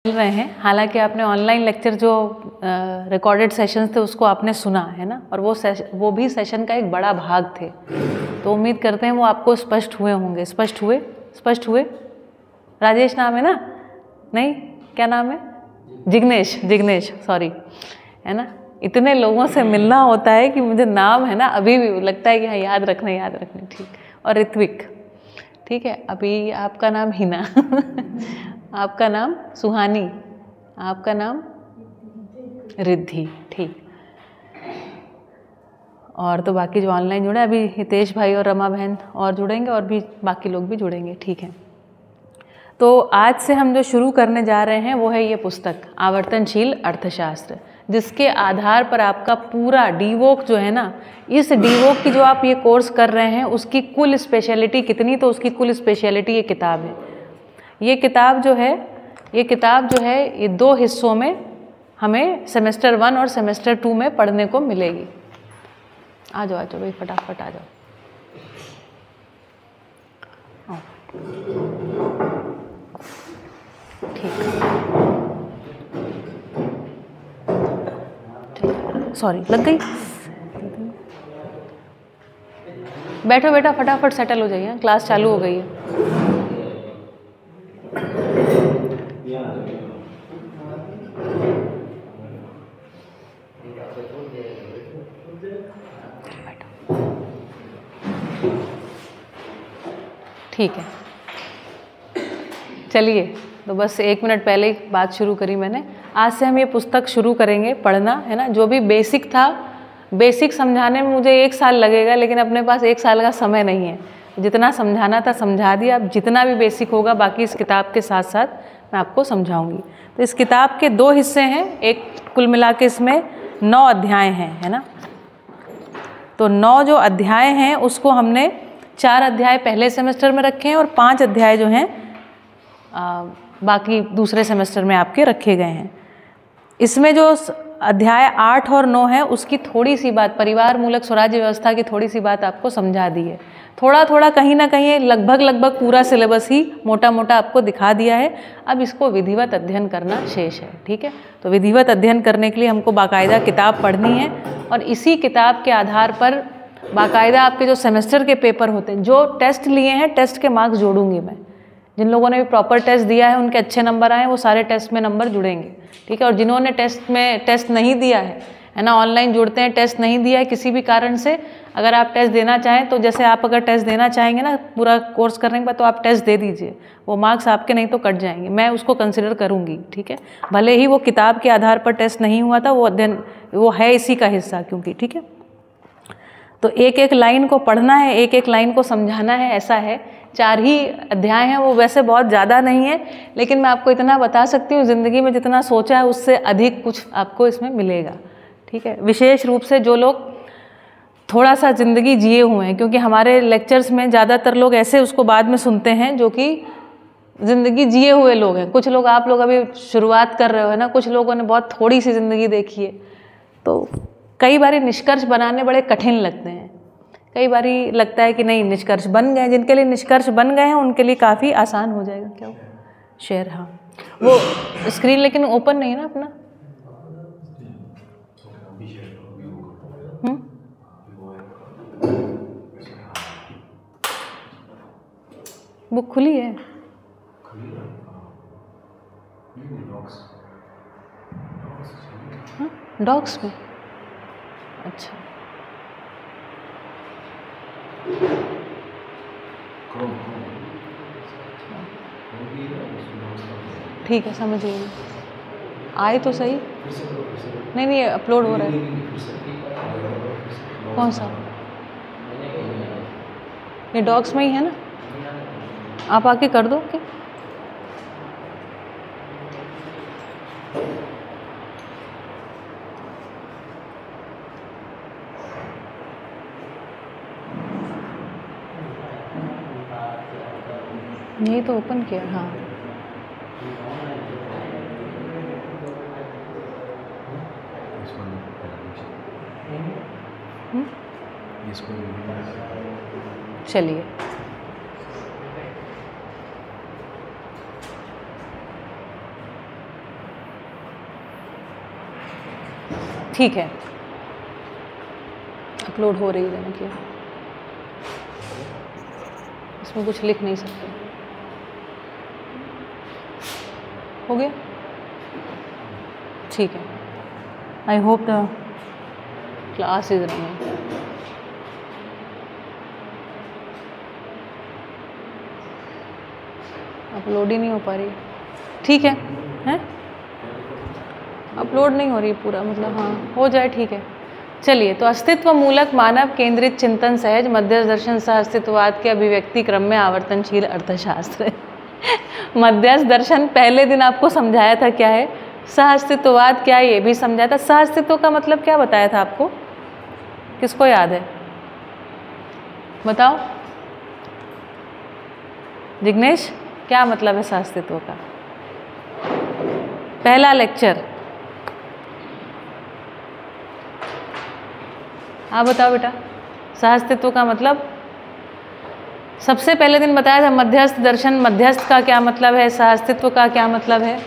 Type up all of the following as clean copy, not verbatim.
मिल रहे हैं। हालांकि आपने ऑनलाइन लेक्चर जो रिकॉर्डेड सेशंस थे उसको आपने सुना है ना, और वो भी सेशन का एक बड़ा भाग थे। तो उम्मीद करते हैं वो आपको स्पष्ट हुए होंगे। स्पष्ट हुए। राजेश नाम है ना? नहीं, क्या नाम है? जिग्नेश, सॉरी, है ना। इतने लोगों से मिलना होता है कि मुझे नाम है ना अभी भी लगता है कि हाँ याद रखने ठीक। और ऋत्विक, ठीक है। अभी आपका नाम हिना आपका नाम सुहानी, आपका नाम रिद्धि, ठीक। और तो बाकी जो ऑनलाइन जुड़े, अभी हितेश भाई और रमा बहन और जुड़ेंगे, और भी बाकी लोग भी जुड़ेंगे, ठीक है। तो आज से हम जो शुरू करने जा रहे हैं वो है ये पुस्तक आवर्तनशील अर्थशास्त्र, जिसके आधार पर आपका पूरा डीवोक जो है ना, इस डीवोक की जो आप ये कोर्स कर रहे हैं उसकी कुल स्पेशलिटी कितनी, तो उसकी कुल स्पेशलिटी ये किताब है। ये किताब जो है ये 2 हिस्सों में हमें सेमेस्टर 1 और सेमेस्टर 2 में पढ़ने को मिलेगी। आ जाओ भाई, फटाफट आ जाओ। ठीक, सॉरी लग गई। बैठो बेटा, फटाफट सेटल हो जाइए, क्लास चालू हो गई है। ठीक है, चलिए। तो बस 1 मिनट पहले ही बात शुरू करी मैंने। आज से हम ये पुस्तक शुरू करेंगे पढ़ना, है ना। जो भी बेसिक था, बेसिक समझाने में मुझे 1 साल लगेगा, लेकिन अपने पास 1 साल का समय नहीं है। जितना समझाना था समझा दिया। अब जितना भी बेसिक होगा बाकी इस किताब के साथ साथ मैं आपको समझाऊंगी। तो इस किताब के 2 हिस्से हैं, एक कुल मिला के इसमें 9 अध्याय हैं, है ना। तो 9 जो अध्याय हैं उसको हमने 4 अध्याय पहले सेमेस्टर में रखे हैं और 5 अध्याय जो हैं बाकी दूसरे सेमेस्टर में आपके रखे गए हैं। इसमें जो अध्याय 8 और 9 है उसकी थोड़ी सी बात, परिवार मूलक स्वराज्य व्यवस्था की थोड़ी सी बात आपको समझा दी है। थोड़ा कहीं ना कहीं लगभग पूरा सिलेबस ही मोटा मोटा आपको दिखा दिया है। अब इसको विधिवत अध्ययन करना शेष है, ठीक है। तो विधिवत अध्ययन करने के लिए हमको बाकायदा किताब पढ़नी है, और इसी किताब के आधार पर बाकायदा आपके जो सेमेस्टर के पेपर होते हैं, जो टेस्ट लिए हैं, टेस्ट के मार्क्स जोड़ूंगी मैं। जिन लोगों ने भी प्रॉपर टेस्ट दिया है, उनके अच्छे नंबर आए, वो सारे टेस्ट में नंबर जुड़ेंगे, ठीक है। और जिन्होंने टेस्ट नहीं दिया है ना, ऑनलाइन जुड़ते हैं, टेस्ट नहीं दिया है किसी भी कारण से, अगर आप टेस्ट देना चाहें तो जैसे आप अगर टेस्ट देना चाहेंगे ना पूरा कोर्स करने के बाद, तो आप टेस्ट दे दीजिए। वो मार्क्स आपके नहीं तो कट जाएंगे, मैं उसको कंसिडर करूँगी, ठीक है। भले ही वो किताब के आधार पर टेस्ट नहीं हुआ था, वो अध्ययन वो है इसी का हिस्सा, क्योंकि, ठीक है। तो एक लाइन को पढ़ना है, एक लाइन को समझाना है, ऐसा है। 4 ही अध्याय हैं, वो वैसे बहुत ज़्यादा नहीं है, लेकिन मैं आपको इतना बता सकती हूँ, ज़िंदगी में जितना सोचा है उससे अधिक कुछ आपको इसमें मिलेगा, ठीक है। विशेष रूप से जो लोग थोड़ा सा ज़िंदगी जिए हुए हैं, क्योंकि हमारे लेक्चर्स में ज़्यादातर लोग ऐसे उसको बाद में सुनते हैं जो कि ज़िंदगी जिए हुए लोग हैं। कुछ लोग, आप लोग अभी शुरुआत कर रहे हो, है ना, कुछ लोगों ने बहुत थोड़ी सी ज़िंदगी देखी है, तो कई बार निष्कर्ष बनाने बड़े कठिन लगते हैं। कई बार लगता है कि नहीं, निष्कर्ष बन गए। जिनके लिए निष्कर्ष बन गए हैं उनके लिए काफ़ी आसान हो जाएगा। क्या हो शेयर? हाँ, वो स्क्रीन लेकिन ओपन नहीं है ना अपना। बुक खुली है? हाँ, डॉक्स में। अच्छा, ठीक है, समझ गई। आए तो सही। नहीं, अपलोड हो रहा है। कौन सा? ये डॉक्स में ही है ना, आप आके कर दो क्या? यही तो ओपन किया। हाँ, चलिए। ठीक है, अपलोड हो रही है देखिए, इसमें कुछ लिख नहीं सकते। हो गया, ठीक है। I hope the class is running. Upload ही नहीं हो पा रही, ठीक है, हैं अपलोड नहीं हो रही पूरा, मतलब हाँ हो जाए, ठीक है। चलिए, तो अस्तित्व मूलक मानव केंद्रित चिंतन सहज मध्यस्थ दर्शन सह अस्तित्ववाद के अभिव्यक्ति क्रम में आवर्तनशील अर्थशास्त्र। मध्यस्थ दर्शन पहले दिन आपको समझाया था क्या है, सह अस्तित्ववाद क्या है ये भी समझाया था। सह अस्तित्व का मतलब क्या बताया था आपको, किसको याद है बताओ? जिग्नेश, क्या मतलब है सह अस्तित्व का? पहला लेक्चर, आप बताओ बेटा, सह अस्तित्व का मतलब सबसे पहले दिन बताया था। मध्यस्थ दर्शन, मध्यस्थ का क्या मतलब है, सह अस्तित्व का क्या मतलब है?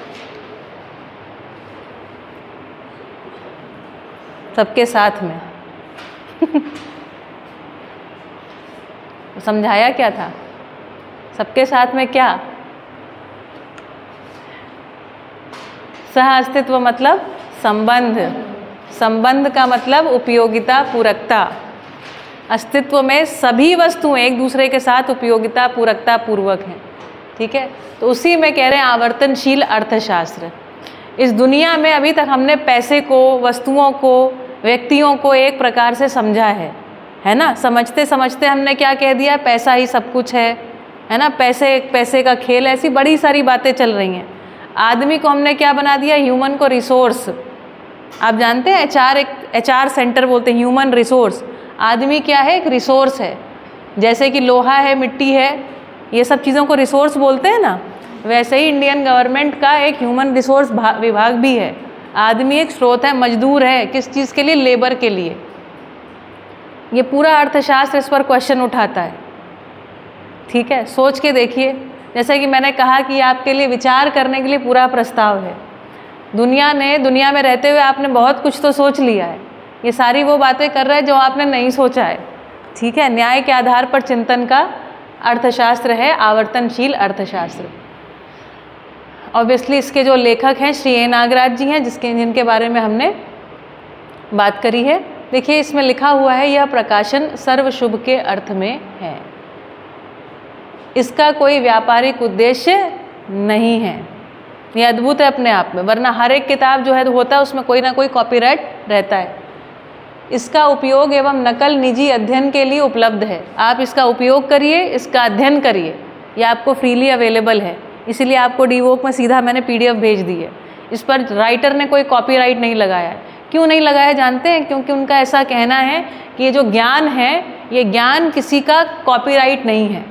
सबके साथ में समझाया क्या था? सबके साथ में क्या? सह अस्तित्व मतलब संबंध, संबंध का मतलब उपयोगिता पूरकता। अस्तित्व में सभी वस्तुएं एक दूसरे के साथ उपयोगिता पूरकता पूर्वक हैं, ठीक है। तो उसी में कह रहे हैं आवर्तनशील अर्थशास्त्र। इस दुनिया में अभी तक हमने पैसे को, वस्तुओं को, व्यक्तियों को एक प्रकार से समझा है ना। समझते समझते हमने क्या कह दिया, पैसा ही सब कुछ है ना, पैसे का खेल, ऐसी बड़ी सारी बातें चल रही हैं। आदमी को हमने क्या बना दिया, ह्यूमन को रिसोर्स। आप जानते हैं HR सेंटर बोलते हैं ह्यूमन रिसोर्स। आदमी क्या है, एक रिसोर्स है। जैसे कि लोहा है, मिट्टी है, ये सब चीज़ों को रिसोर्स बोलते हैं ना, वैसे ही इंडियन गवर्नमेंट का एक ह्यूमन रिसोर्स विभाग भी है। आदमी एक स्रोत है, मजदूर है, किस चीज़ के लिए, लेबर के लिए। ये पूरा अर्थशास्त्र इस पर क्वेश्चन उठाता है, ठीक है। सोच के देखिए, जैसे कि मैंने कहा कि आपके लिए विचार करने के लिए पूरा प्रस्ताव है। दुनिया में रहते हुए आपने बहुत कुछ तो सोच लिया है, ये सारी वो बातें कर रहे हैं जो आपने नहीं सोचा है, ठीक है। न्याय के आधार पर चिंतन का अर्थशास्त्र है आवर्तनशील अर्थशास्त्र। ऑब्वियसली इसके जो लेखक हैं श्री ए नागराज जी हैं, जिनके बारे में हमने बात करी है। देखिए इसमें लिखा हुआ है, यह प्रकाशन सर्वशुभ के अर्थ में है, इसका कोई व्यापारिक उद्देश्य नहीं है। ये अद्भुत है अपने आप में, वरना हर एक किताब जो है होता है उसमें कोई ना कोई कॉपीराइट रहता है। इसका उपयोग एवं नकल निजी अध्ययन के लिए उपलब्ध है। आप इसका उपयोग करिए, इसका अध्ययन करिए, ये आपको फ्रीली अवेलेबल है। इसीलिए आपको डीवोक में सीधा मैंने PDF भेज दी है। इस पर राइटर ने कोई कॉपीराइट नहीं लगाया है। क्यों नहीं लगाया जानते हैं? क्योंकि उनका ऐसा कहना है कि ये जो ज्ञान है, ये ज्ञान किसी का कॉपीराइट नहीं है।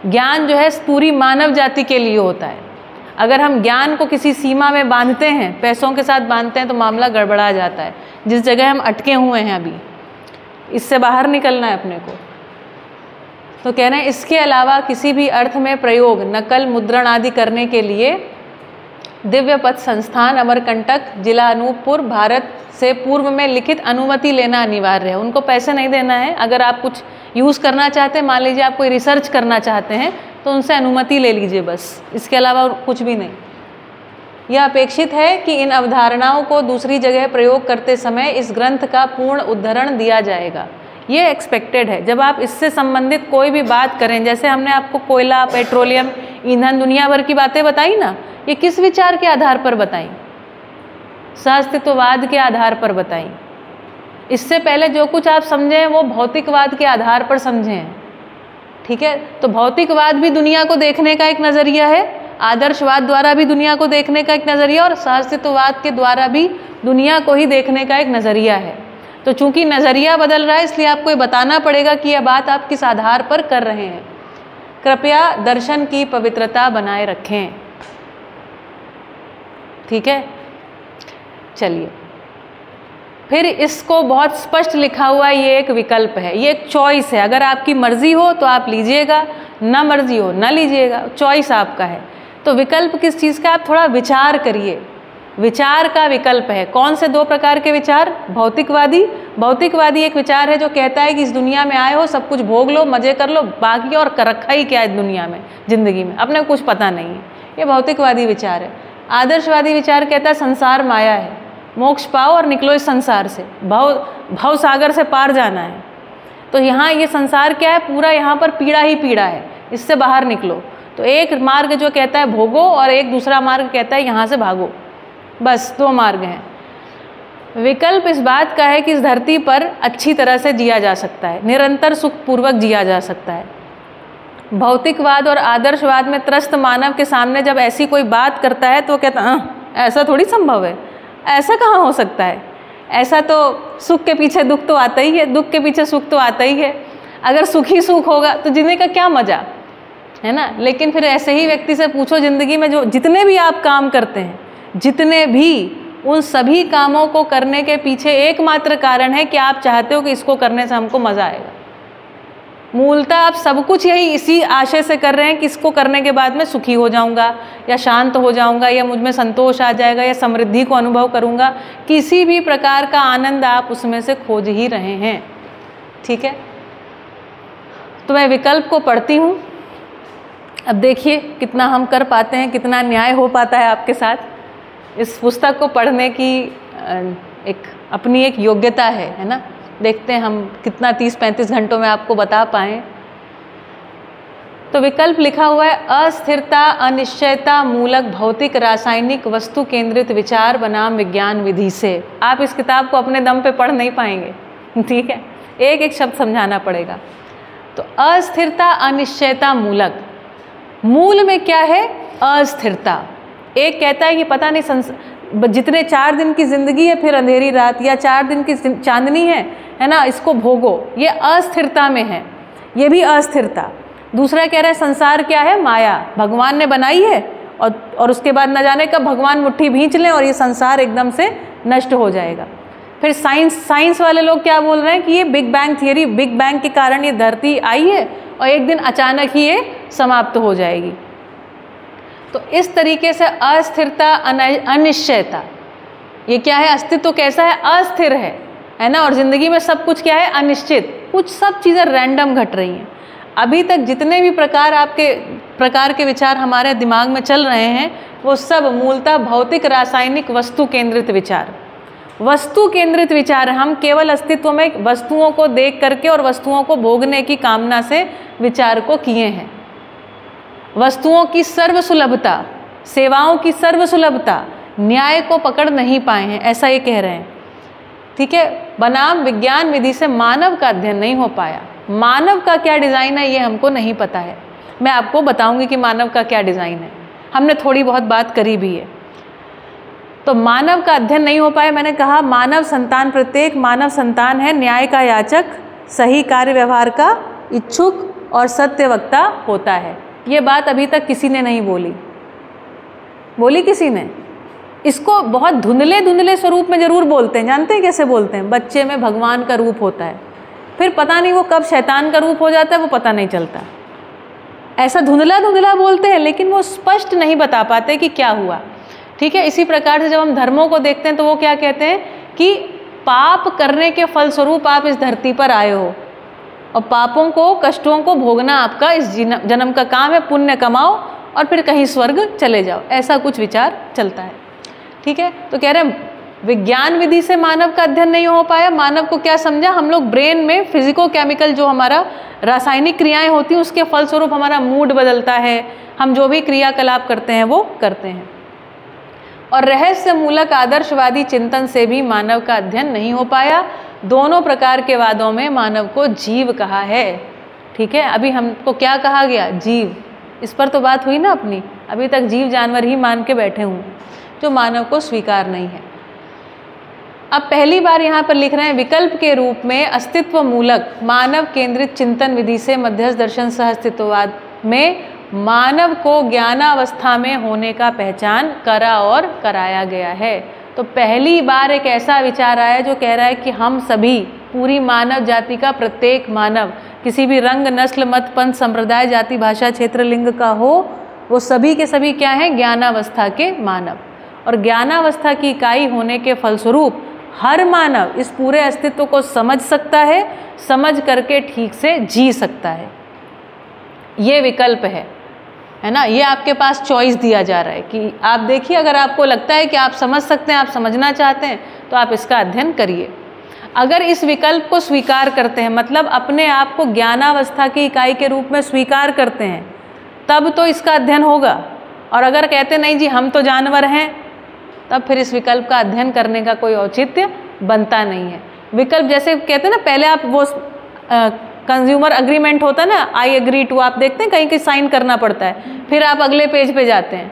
ज्ञान जो है पूरी मानव जाति के लिए होता है। अगर हम ज्ञान को किसी सीमा में बांधते हैं, पैसों के साथ बांधते हैं, तो मामला गड़बड़ा जाता है। जिस जगह हम अटके हुए हैं अभी, इससे बाहर निकलना है अपने को। तो कह रहे हैं इसके अलावा किसी भी अर्थ में प्रयोग, नकल, मुद्रण आदि करने के लिए दिव्य पथ संस्थान अमरकंटक, जिला अनूपपुर, भारत से पूर्व में लिखित अनुमति लेना अनिवार्य है। उनको पैसे नहीं देना है। अगर आप कुछ यूज़ करना चाहते हैं, मान लीजिए आप कोई रिसर्च करना चाहते हैं, तो उनसे अनुमति ले लीजिए बस, इसके अलावा कुछ भी नहीं। यह अपेक्षित है कि इन अवधारणाओं को दूसरी जगह प्रयोग करते समय इस ग्रंथ का पूर्ण उद्धरण दिया जाएगा। ये एक्सपेक्टेड है। जब आप इससे संबंधित कोई भी बात करें, जैसे हमने आपको कोयला, पेट्रोलियम, ईंधन, दुनिया भर की बातें बताई ना, ये किस विचार के आधार पर बताई? सहअस्तित्ववाद के आधार पर बताई। इससे पहले जो कुछ आप समझे वो भौतिकवाद के आधार पर समझे हैं, ठीक है। तो भौतिकवाद भी दुनिया को देखने का एक नज़रिया है, आदर्शवाद द्वारा भी दुनिया को देखने का एक नज़रिया, और सहअस्तित्ववाद के द्वारा भी दुनिया को ही देखने का एक नज़रिया है। तो चूंकि नज़रिया बदल रहा है, इसलिए आपको ये बताना पड़ेगा कि यह बात आप किस आधार पर कर रहे हैं। कृपया दर्शन की पवित्रता बनाए रखें, ठीक है। चलिए, फिर इसको बहुत स्पष्ट लिखा हुआ, ये एक विकल्प है, ये एक चॉइस है। अगर आपकी मर्जी हो तो आप लीजिएगा, ना मर्जी हो ना लीजिएगा, चॉइस आपका है। तो विकल्प किस चीज़ का, आप थोड़ा विचार करिए, विचार का विकल्प है। कौन से दो प्रकार के विचार? भौतिकवादी। भौतिकवादी एक विचार है जो कहता है कि इस दुनिया में आए हो, सब कुछ भोग लो, मजे कर लो, बाकी और कर रखा ही क्या है दुनिया में, जिंदगी में, अपने कुछ पता नहीं है। ये भौतिकवादी विचार है। आदर्शवादी विचार कहता है संसार माया है, मोक्ष पाओ और निकलो इस संसार से, भव सागर से पार जाना है। तो यहाँ ये संसार क्या है? पूरा यहाँ पर पीड़ा ही पीड़ा है, इससे बाहर निकलो। तो एक मार्ग जो कहता है भोगो और एक दूसरा मार्ग कहता है यहाँ से भागो। बस दो मार्ग हैं। विकल्प इस बात का है कि इस धरती पर अच्छी तरह से जिया जा सकता है, निरंतर सुखपूर्वक जिया जा सकता है। भौतिकवाद और आदर्शवाद में त्रस्त मानव के सामने जब ऐसी कोई बात करता है तो वो कहता है ऐसा थोड़ी संभव है, ऐसा कहाँ हो सकता है, ऐसा तो सुख के पीछे दुख तो आता ही है, दुख के पीछे सुख तो आता ही है, अगर सुख ही सुख होगा तो जीने का क्या मजा है ना। लेकिन फिर ऐसे ही व्यक्ति से पूछो जिंदगी में जो जितने भी आप काम करते हैं, जितने भी, उन सभी कामों को करने के पीछे एकमात्र कारण है कि आप चाहते हो कि इसको करने से हमको मजा आएगा। मूलतः आप सब कुछ यही इसी आशय से कर रहे हैं कि इसको करने के बाद मैं सुखी हो जाऊंगा या शांत हो जाऊंगा या मुझ में संतोष आ जाएगा या समृद्धि को अनुभव करूंगा। किसी भी प्रकार का आनंद आप उसमें से खोज ही रहे हैं। ठीक है, तो मैं विकल्प को पढ़ती हूँ। अब देखिए कितना हम कर पाते हैं, कितना न्याय हो पाता है आपके साथ। इस पुस्तक को पढ़ने की एक अपनी एक योग्यता है ना। देखते हैं हम कितना 30-35 घंटों में आपको बता पाएँ। तो विकल्प लिखा हुआ है अस्थिरता अनिश्चयता मूलक भौतिक रासायनिक वस्तु केंद्रित विचार बनाम विज्ञान विधि से। आप इस किताब को अपने दम पे पढ़ नहीं पाएंगे, ठीक है, एक एक शब्द समझाना पड़ेगा। तो अस्थिरता अनिश्चयता मूलक, मूल में क्या है? अस्थिरता। एक कहता है कि पता नहीं जितने 4 दिन की जिंदगी है फिर अंधेरी रात, या 4 दिन की चांदनी है ना, इसको भोगो, ये अस्थिरता में है, ये भी अस्थिरता। दूसरा कह रहा है संसार क्या है? माया, भगवान ने बनाई है और उसके बाद न जाने कब भगवान मुट्ठी भींच लें और ये संसार एकदम से नष्ट हो जाएगा। फिर साइंस वाले लोग क्या बोल रहे हैं कि ये big bang theory, big bang के कारण ये धरती आई है और एक दिन अचानक ही ये समाप्त हो जाएगी। तो इस तरीके से अस्थिरता अनिश्चयता, ये क्या है? अस्तित्व कैसा है? अस्थिर है ना। और जिंदगी में सब कुछ क्या है? अनिश्चित, कुछ सब चीज़ें रैंडम घट रही हैं। अभी तक जितने भी प्रकार के विचार हमारे दिमाग में चल रहे हैं वो सब मूलतः भौतिक रासायनिक वस्तु केंद्रित विचार, वस्तु केंद्रित विचार। हम केवल अस्तित्व में वस्तुओं को देख करके और वस्तुओं को भोगने की कामना से विचार को किए हैं। वस्तुओं की सर्वसुलभता, सेवाओं की सर्वसुलभता, न्याय को पकड़ नहीं पाए हैं, ऐसा ये कह रहे हैं। ठीक है, बनाम विज्ञान विधि से मानव का अध्ययन नहीं हो पाया। मानव का क्या डिज़ाइन है ये हमको नहीं पता है। मैं आपको बताऊंगी कि मानव का क्या डिज़ाइन है, हमने थोड़ी बहुत बात करी भी है। तो मानव का अध्ययन नहीं हो पाया। मैंने कहा मानव संतान, प्रत्येक मानव संतान है न्याय का याचक, सही कार्य व्यवहार का इच्छुक और सत्यवक्ता होता है। ये बात अभी तक किसी ने नहीं बोली किसी ने। इसको बहुत धुंधले स्वरूप में जरूर बोलते हैं। जानते हैं कैसे बोलते हैं? बच्चे में भगवान का रूप होता है, फिर पता नहीं वो कब शैतान का रूप हो जाता है, वो पता नहीं चलता। ऐसा धुंधला बोलते हैं, लेकिन वो स्पष्ट नहीं बता पाते कि क्या हुआ। ठीक है, इसी प्रकार से जब हम धर्मों को देखते हैं तो वो क्या कहते हैं कि पाप करने के फलस्वरूप आप इस धरती पर आए हो और पापों को, कष्टों को भोगना आपका इस जन्म का काम है। पुण्य कमाओ और फिर कहीं स्वर्ग चले जाओ, ऐसा कुछ विचार चलता है। ठीक है, तो कह रहे हैं विज्ञान विधि से मानव का अध्ययन नहीं हो पाया। मानव को क्या समझा? हम लोग ब्रेन में फिजिको केमिकल जो हमारा रासायनिक क्रियाएं होती हैं उसके फलस्वरूप हमारा मूड बदलता है, हम जो भी क्रियाकलाप करते हैं वो करते हैं। और रहस्य मूलक आदर्शवादी चिंतन से भी मानव का अध्ययन नहीं हो पाया। दोनों प्रकार के वादों में मानव को जीव कहा है। ठीक है, अभी हमको क्या कहा गया? जीव। इस पर तो बात हुई ना अपनी। अभी तक जीव जानवर ही मान के बैठे हूँ, जो मानव को स्वीकार नहीं है। अब पहली बार यहाँ पर लिख रहे हैं विकल्प के रूप में अस्तित्व मूलक मानव केंद्रित चिंतन विधि से मध्यस्थ दर्शन सह अस्तित्ववाद में मानव को ज्ञानावस्था में होने का पहचान करा और कराया गया है। तो पहली बार एक ऐसा विचार आया जो कह रहा है कि हम सभी, पूरी मानव जाति का प्रत्येक मानव, किसी भी रंग, नस्ल, मत, पंथ, संप्रदाय, जाति, भाषा, क्षेत्र, लिंग का हो, वो सभी के सभी क्या हैं? ज्ञानावस्था के मानव। और ज्ञानावस्था की इकाई होने के फलस्वरूप हर मानव इस पूरे अस्तित्व को समझ सकता है, समझ करके ठीक से जी सकता है। ये विकल्प है ना, ये आपके पास चॉइस दिया जा रहा है कि आप देखिए, अगर आपको लगता है कि आप समझ सकते हैं, आप समझना चाहते हैं, तो आप इसका अध्ययन करिए। अगर इस विकल्प को स्वीकार करते हैं, मतलब अपने आप को ज्ञानावस्था की इकाई के रूप में स्वीकार करते हैं, तब तो इसका अध्ययन होगा। और अगर कहते नहीं जी हम तो जानवर हैं, तब फिर इस विकल्प का अध्ययन करने का कोई औचित्य बनता नहीं है। विकल्प जैसे कहते हैं ना, पहले आप वो कंज्यूमर अग्रीमेंट होता है ना, आई एग्री टू, आप देखते हैं कहीं साइन करना पड़ता है, फिर आप अगले पेज पे जाते हैं।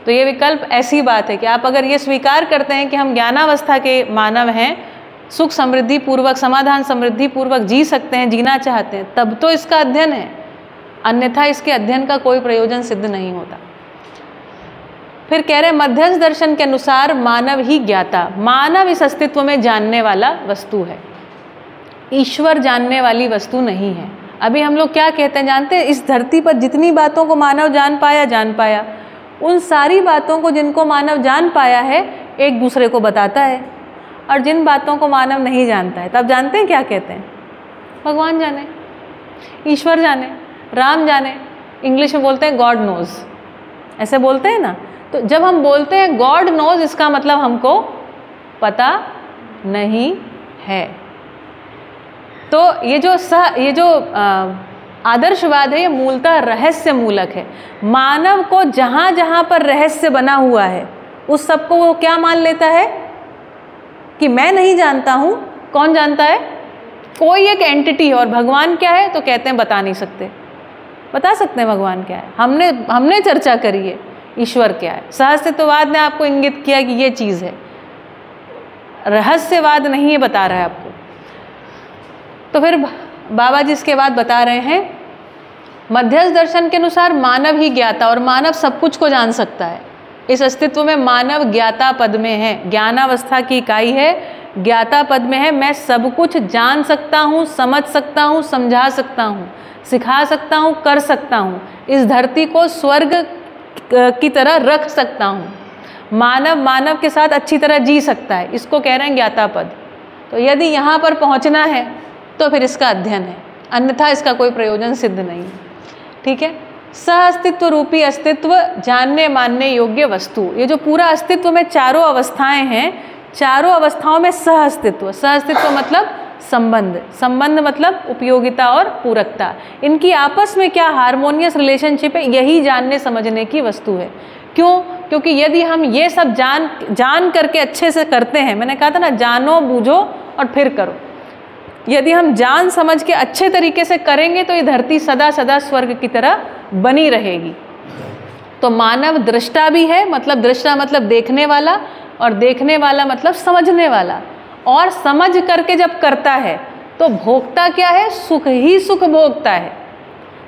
तो ये विकल्प ऐसी बात है कि आप अगर ये स्वीकार करते हैं कि हम ज्ञानावस्था के मानव हैं, सुख समृद्धि पूर्वक, समाधान समृद्धि पूर्वक जी सकते हैं, जीना चाहते हैं, तब तो इसका अध्ययन है, अन्यथा इसके अध्ययन का कोई प्रयोजन सिद्ध नहीं होता। फिर कह रहे हैं मध्यस्थ दर्शन के अनुसार मानव ही ज्ञाता, मानव इस अस्तित्व में जानने वाला वस्तु है, ईश्वर जानने वाली वस्तु नहीं है। अभी हम लोग क्या कहते हैं जानते हैं, इस धरती पर जितनी बातों को मानव जान पाया, उन सारी बातों को जिनको मानव जान पाया है एक दूसरे को बताता है, और जिन बातों को मानव नहीं जानता है, तब जानते हैं क्या कहते हैं, भगवान जाने, ईश्वर जाने, राम जाने, इंग्लिश में बोलते हैं गॉड नोज, ऐसे बोलते हैं ना। तो जब हम बोलते हैं गॉड नोज, इसका मतलब हमको पता नहीं है। तो ये जो आदर्शवाद है, ये मूलतः रहस्य मूलक है। मानव को जहाँ जहाँ पर रहस्य बना हुआ है, उस सबको वो क्या मान लेता है कि मैं नहीं जानता हूँ, कौन जानता है, कोई एक एंटिटी है। और भगवान क्या है, तो कहते हैं बता नहीं सकते। बता सकते हैं भगवान क्या है, हमने चर्चा करी है, ईश्वर क्या है। सहअस्तित्ववाद ने आपको इंगित किया कि ये चीज़ है, रहस्यवाद नहीं ये बता रहा है आपको। तो फिर बाबा जी इसके बाद बता रहे हैं मध्यस्थ दर्शन के अनुसार मानव ही ज्ञाता, और मानव सब कुछ को जान सकता है। इस अस्तित्व में मानव ज्ञाता पद में है, ज्ञानावस्था की इकाई है, ज्ञाता पद में है। मैं सब कुछ जान सकता हूँ, समझ सकता हूँ, समझा सकता हूँ, सिखा सकता हूँ, कर सकता हूँ, इस धरती को स्वर्ग की तरह रख सकता हूँ, मानव के साथ अच्छी तरह जी सकता है, इसको कह रहे हैं ज्ञाता पद। तो यदि यहाँ पर पहुँचना है तो फिर इसका अध्ययन है, अन्यथा इसका कोई प्रयोजन सिद्ध नहीं है। ठीक है। सहअस्तित्व रूपी अस्तित्व जानने मानने योग्य वस्तु, ये जो पूरा अस्तित्व में चारों अवस्थाएं हैं, चारों अवस्थाओं में सहअस्तित्व, सहअस्तित्व मतलब संबंध, संबंध मतलब उपयोगिता और पूरकता, इनकी आपस में क्या हार्मोनियस रिलेशनशिप है, यही जानने समझने की वस्तु है। क्यों? क्योंकि यदि हम ये सब जान करके अच्छे से करते हैं, मैंने कहा था ना, जानो बूझो और फिर करो, यदि हम जान समझ के अच्छे तरीके से करेंगे तो ये धरती सदा सदा स्वर्ग की तरह बनी रहेगी। तो मानव दृष्टा भी है, मतलब दृष्टा मतलब देखने वाला, और देखने वाला मतलब समझने वाला, और समझ करके जब करता है तो भोगता क्या है, सुख ही सुख भोगता है।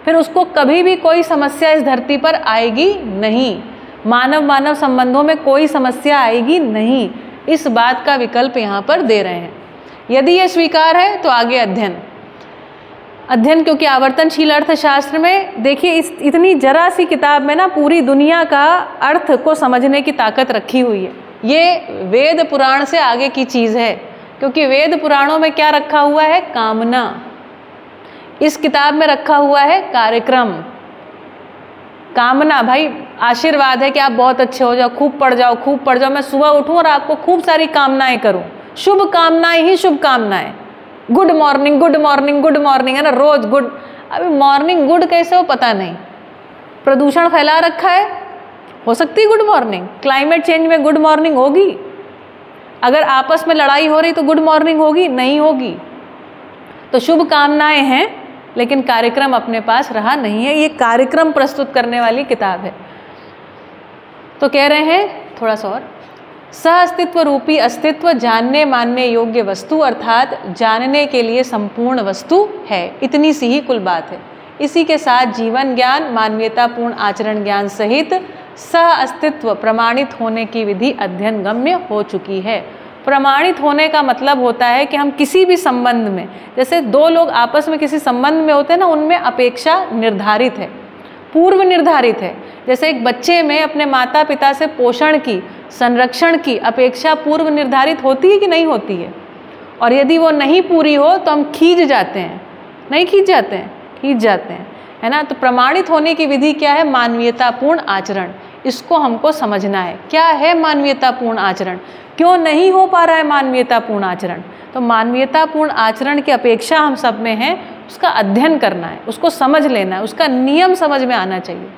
फिर उसको कभी भी कोई समस्या इस धरती पर आएगी नहीं, मानव संबंधों में कोई समस्या आएगी नहीं। इस बात का विकल्प यहाँ पर दे रहे हैं। यदि ये स्वीकार है तो आगे अध्ययन, क्योंकि आवर्तनशील अर्थशास्त्र में देखिए, इस इतनी जरा सी किताब में ना पूरी दुनिया का अर्थ को समझने की ताकत रखी हुई है। ये वेद पुराण से आगे की चीज़ है, क्योंकि वेद पुराणों में क्या रखा हुआ है, कामना। इस किताब में रखा हुआ है कार्यक्रम। कामना भाई आशीर्वाद है कि आप बहुत अच्छे हो जाओ, खूब पढ़ जाओ, मैं सुबह उठूं और आपको खूब सारी कामनाएं करूं, शुभ कामनाएं ही शुभ कामनाएं, गुड मॉर्निंग है ना, रोज गुड। अभी मॉर्निंग गुड कैसे हो पता नहीं, प्रदूषण फैला रखा है, हो सकती है गुड मॉर्निंग, क्लाइमेट चेंज में गुड मॉर्निंग होगी, अगर आपस में लड़ाई हो रही तो गुड मॉर्निंग होगी, नहीं होगी। तो शुभ कामनाएं हैं, लेकिन कार्यक्रम अपने पास रहा नहीं है। ये कार्यक्रम प्रस्तुत करने वाली किताब है। तो कह रहे हैं थोड़ा सा और, सहअस्तित्व रूपी अस्तित्व जानने मानने योग्य वस्तु, अर्थात जानने के लिए संपूर्ण वस्तु है। इतनी सी ही कुल बात है। इसी के साथ जीवन ज्ञान, मानवीयतापूर्ण आचरण ज्ञान सहित सहअस्तित्व प्रमाणित होने की विधि अध्ययन गम्य हो चुकी है। प्रमाणित होने का मतलब होता है कि हम किसी भी संबंध में, जैसे दो लोग आपस में किसी संबंध में होते हैं ना, उनमें अपेक्षा निर्धारित है, पूर्व निर्धारित है। जैसे एक बच्चे में अपने माता पिता से पोषण की, संरक्षण की अपेक्षा पूर्व निर्धारित होती है कि नहीं होती है? और यदि वो नहीं पूरी हो तो हम खींच जाते हैं, नहीं खींच जाते हैं, खींच जाते हैं, है ना। तो प्रमाणित होने की विधि क्या है? मानवीयतापूर्ण आचरण। इसको हमको समझना है, क्या है मानवीयतापूर्ण आचरण, क्यों नहीं हो पा रहा है मानवीयतापूर्ण आचरण। तो मानवीयतापूर्ण आचरण की अपेक्षा हम सब में है, उसका अध्ययन करना है, उसको समझ लेना है, उसका नियम समझ में आना चाहिए।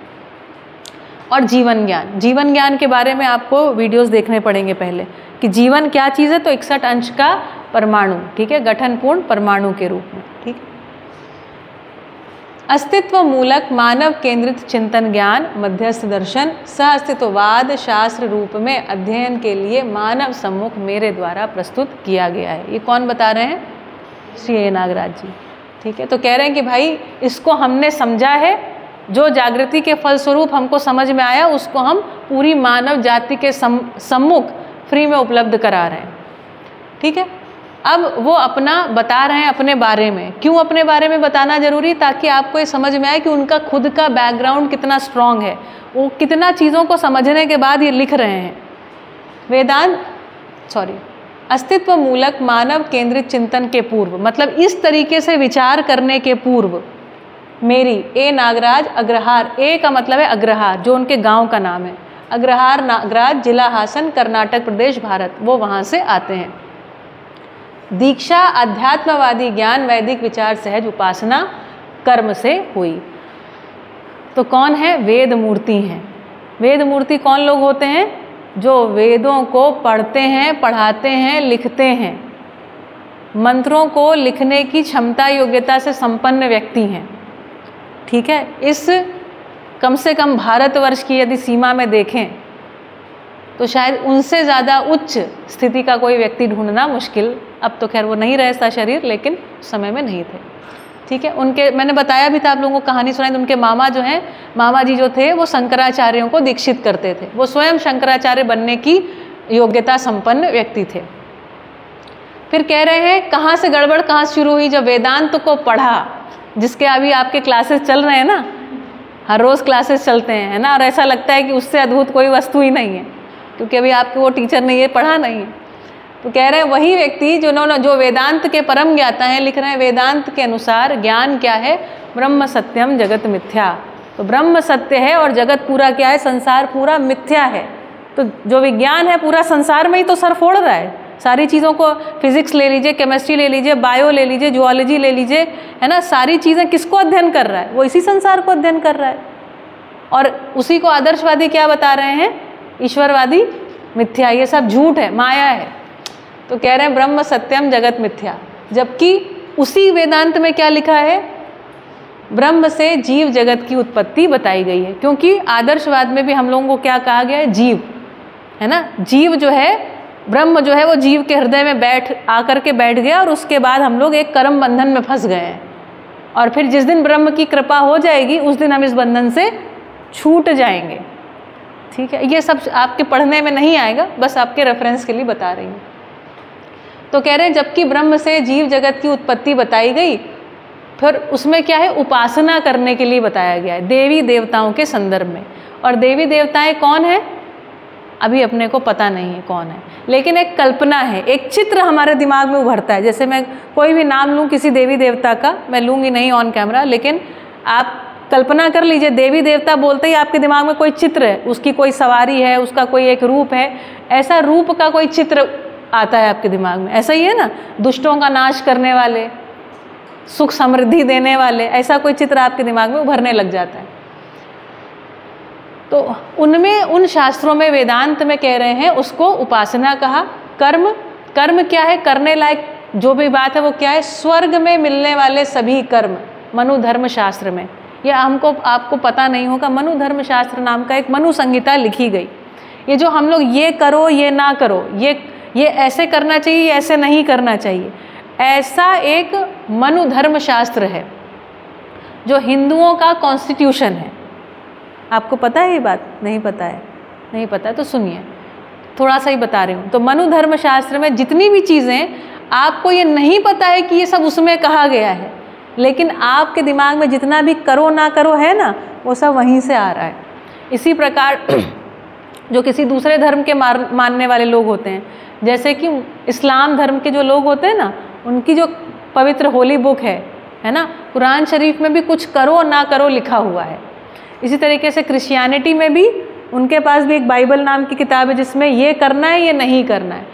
और जीवन ज्ञान, जीवन ज्ञान के बारे में आपको वीडियोस देखने पड़ेंगे पहले कि जीवन क्या चीज़ है। तो 61 अंश का परमाणु, ठीक है, गठनपूर्ण परमाणु के रूप में, ठीक है। अस्तित्व मूलक मानव केंद्रित चिंतन ज्ञान मध्यस्थ दर्शन सह अस्तित्ववाद शास्त्र रूप में अध्ययन के लिए मानव सम्मुख मेरे द्वारा प्रस्तुत किया गया है। ये कौन बता रहे हैं? श्री ए नागराज जी, ठीक है। तो कह रहे हैं कि भाई इसको हमने समझा है, जो जागृति के फलस्वरूप हमको समझ में आया उसको हम पूरी मानव जाति के सम्मुख फ्री में उपलब्ध करा रहे हैं, ठीक है। अब वो अपना बता रहे हैं अपने बारे में। क्यों अपने बारे में बताना जरूरी? ताकि आपको ये समझ में आए कि उनका खुद का बैकग्राउंड कितना स्ट्रांग है, वो कितना चीज़ों को समझने के बाद ये लिख रहे हैं। अस्तित्व मूलक मानव केंद्रित चिंतन के पूर्व, मतलब इस तरीके से विचार करने के पूर्व मेरी ए नागराज अग्रहार, ए का मतलब है अग्रहार, जो उनके गांव का नाम है। अग्रहार नागराज, जिला हासन, कर्नाटक प्रदेश, भारत, वो वहाँ से आते हैं। दीक्षा अध्यात्मवादी ज्ञान वैदिक विचार सहज उपासना कर्म से हुई। तो कौन है? वेद मूर्ति हैं। वेद मूर्ति कौन लोग होते हैं? जो वेदों को पढ़ते हैं, पढ़ाते हैं, लिखते हैं, मंत्रों को लिखने की क्षमता योग्यता से संपन्न व्यक्ति हैं, ठीक है। इस कम से कम भारतवर्ष की यदि सीमा में देखें तो शायद उनसे ज़्यादा उच्च स्थिति का कोई व्यक्ति ढूंढना मुश्किल। अब तो खैर वो नहीं रहे था शरीर, लेकिन उस समय में नहीं थे, ठीक है। उनके मैंने बताया भी था, आप लोगों को कहानी सुनाई। उनके मामा जो हैं, मामा जी जो थे, वो शंकराचार्यों को दीक्षित करते थे। वो स्वयं शंकराचार्य बनने की योग्यता संपन्न व्यक्ति थे। फिर कह रहे हैं कहाँ से गड़बड़ कहाँ से शुरू हुई? जब वेदांत को पढ़ा, जिसके अभी आपके क्लासेस चल रहे हैं ना, हर रोज़ क्लासेस चलते हैं, है ना, और ऐसा लगता है कि उससे अद्भुत कोई वस्तु ही नहीं है, क्योंकि अभी आपके वो टीचर नहीं है, पढ़ा नहीं है। तो कह रहे हैं वही व्यक्ति जो वेदांत के परम ज्ञाता हैं, लिख रहे हैं वेदांत के अनुसार ज्ञान क्या है? ब्रह्म सत्यम जगत मिथ्या। तो ब्रह्म सत्य है और जगत पूरा क्या है? संसार पूरा मिथ्या है। तो जो विज्ञान है पूरा संसार में ही तो सर फोड़ रहा है। सारी चीज़ों को, फिजिक्स ले लीजिए, केमिस्ट्री ले लीजिए, बायो ले लीजिए, जूलॉजी ले लीजिए, है ना, सारी चीज़ें किसको अध्ययन कर रहा है? वो इसी संसार को अध्ययन कर रहा है। और उसी को आदर्शवादी क्या बता रहे हैं? ईश्वरवादी मिथ्या, ये सब झूठ है, माया है। तो कह रहे हैं ब्रह्म सत्यम जगत मिथ्या, जबकि उसी वेदांत में क्या लिखा है? ब्रह्म से जीव जगत की उत्पत्ति बताई गई है। क्योंकि आदर्शवाद में भी हम लोगों को क्या कहा गया है? जीव, है ना, जीव जो है, ब्रह्म जो है वो जीव के हृदय में आकर के बैठ गया, और उसके बाद हम लोग एक कर्म बंधन में फंस गए हैं। और फिर जिस दिन ब्रह्म की कृपा हो जाएगी उस दिन हम इस बंधन से छूट जाएंगे, ठीक है। ये सब आपके पढ़ने में नहीं आएगा, बस आपके रेफरेंस के लिए बता रही हूँ। तो कह रहे हैं जबकि ब्रह्म से जीव जगत की उत्पत्ति बताई गई, फिर उसमें क्या है? उपासना करने के लिए बताया गया है, देवी देवताओं के संदर्भ में। और देवी देवताएं कौन है? अभी अपने को पता नहीं है कौन है, लेकिन एक कल्पना है, एक चित्र हमारे दिमाग में उभरता है। जैसे मैं कोई भी नाम लूँ किसी देवी देवता का, मैं लूँगी नहीं ऑन कैमरा, लेकिन आप कल्पना कर लीजिए, देवी देवता बोलते ही आपके दिमाग में कोई चित्र है, उसकी कोई सवारी है, उसका कोई एक रूप है, ऐसा रूप का कोई चित्र आता है आपके दिमाग में। ऐसा ही है ना, दुष्टों का नाश करने वाले, सुख समृद्धि देने वाले, ऐसा कोई चित्र आपके दिमाग में उभरने लग जाता है। तो उनमें, उन शास्त्रों में, वेदांत में कह रहे हैं उसको उपासना कहा। कर्म, कर्म क्या है? करने लायक जो भी बात है वो क्या है? स्वर्ग में मिलने वाले सभी कर्म, मनु धर्म शास्त्र में। यह हमको, आपको पता नहीं होगा, मनु धर्म शास्त्र नाम का एक मनु संहिता लिखी गई। ये जो हम लोग ये करो ये ना करो, ये ऐसे करना चाहिए, ऐसे नहीं करना चाहिए, ऐसा एक मनु धर्म शास्त्र है जो हिंदुओं का कॉन्स्टिट्यूशन है। आपको पता है ये बात? नहीं पता है? नहीं पता है तो सुनिए, थोड़ा सा ही बता रही हूँ। तो मनु धर्म शास्त्र में जितनी भी चीज़ें, आपको ये नहीं पता है कि ये सब उसमें कहा गया है, लेकिन आपके दिमाग में जितना भी करो ना करो है ना, वो सब वहीं से आ रहा है। इसी प्रकार जो किसी दूसरे धर्म के मानने वाले लोग होते हैं, जैसे कि इस्लाम धर्म के जो लोग होते हैं ना, उनकी जो पवित्र होली बुक है ना, कुरान शरीफ में भी कुछ करो ना करो लिखा हुआ है। इसी तरीके से क्रिश्चियनिटी में भी उनके पास भी एक बाइबल नाम की किताब है जिसमें ये करना है ये नहीं करना है,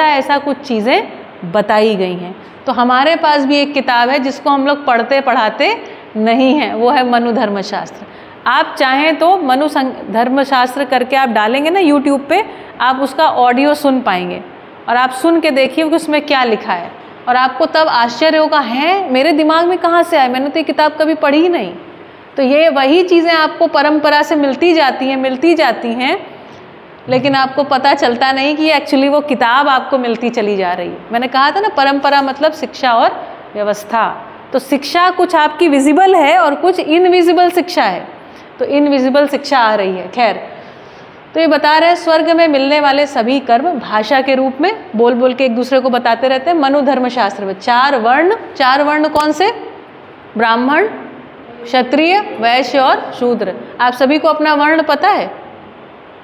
ऐसा कुछ चीज़ें बताई गई हैं। तो हमारे पास भी एक किताब है जिसको हम लोग पढ़ते पढ़ाते नहीं हैं, वो है मनु धर्मशास्त्र। आप चाहें तो मनु धर्मशास्त्र करके आप डालेंगे ना यूट्यूब पे, आप उसका ऑडियो सुन पाएंगे और आप सुन के देखिए कि उसमें क्या लिखा है, और आपको तब आश्चर्य होगा, है मेरे दिमाग में कहाँ से आया, मैंने तो ये किताब कभी पढ़ी ही नहीं। तो ये वही चीज़ें आपको परंपरा से मिलती जाती हैं, लेकिन आपको पता चलता नहीं कि एक्चुअली वो किताब आपको मिलती चली जा रही है। मैंने कहा था ना, परंपरा मतलब शिक्षा और व्यवस्था। तो शिक्षा कुछ आपकी विजिबल है और कुछ इनविजिबल शिक्षा है, तो इनविजिबल शिक्षा आ रही है। खैर, तो ये बता रहे हैं स्वर्ग में मिलने वाले सभी कर्म भाषा के रूप में बोल बोल के एक दूसरे को बताते रहते हैं। मनु धर्मशास्त्र में 4 वर्ण कौन से? ब्राह्मण, क्षत्रिय, वैश्य और शूद्र। आप सभी को अपना वर्ण पता है?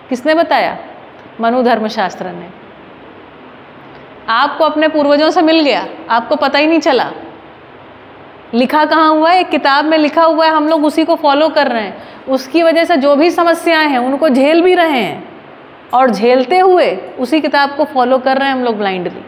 किसने बताया? मनु धर्मशास्त्र ने। आपको अपने पूर्वजों से मिल गया, आपको पता ही नहीं चला। लिखा कहाँ हुआ है? एक किताब में लिखा हुआ है, हम लोग उसी को फॉलो कर रहे हैं। उसकी वजह से जो भी समस्याएं हैं उनको झेल भी रहे हैं, और झेलते हुए उसी किताब को फॉलो कर रहे हैं हम लोग ब्लाइंडली,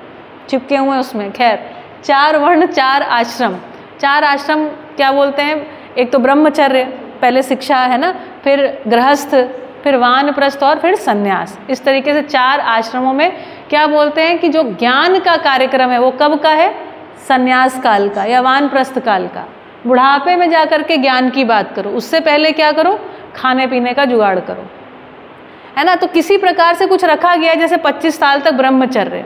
चिपके हुए हैं उसमें। खैर, 4 वर्ण 4 आश्रम। 4 आश्रम क्या बोलते हैं? एक तो ब्रह्मचर्य, पहले शिक्षा है ना, फिर गृहस्थ, फिर वानप्रस्थ और फिर सन्यास। इस तरीके से 4 आश्रमों में क्या बोलते हैं कि जो ज्ञान का कार्यक्रम है वो कब का है? सन्यास काल का या वानप्रस्थ काल का। बुढ़ापे में जाकर के ज्ञान की बात करो, उससे पहले क्या करो? खाने पीने का जुगाड़ करो, है ना। तो किसी प्रकार से कुछ रखा गया है, जैसे 25 साल तक ब्रह्मचर्य,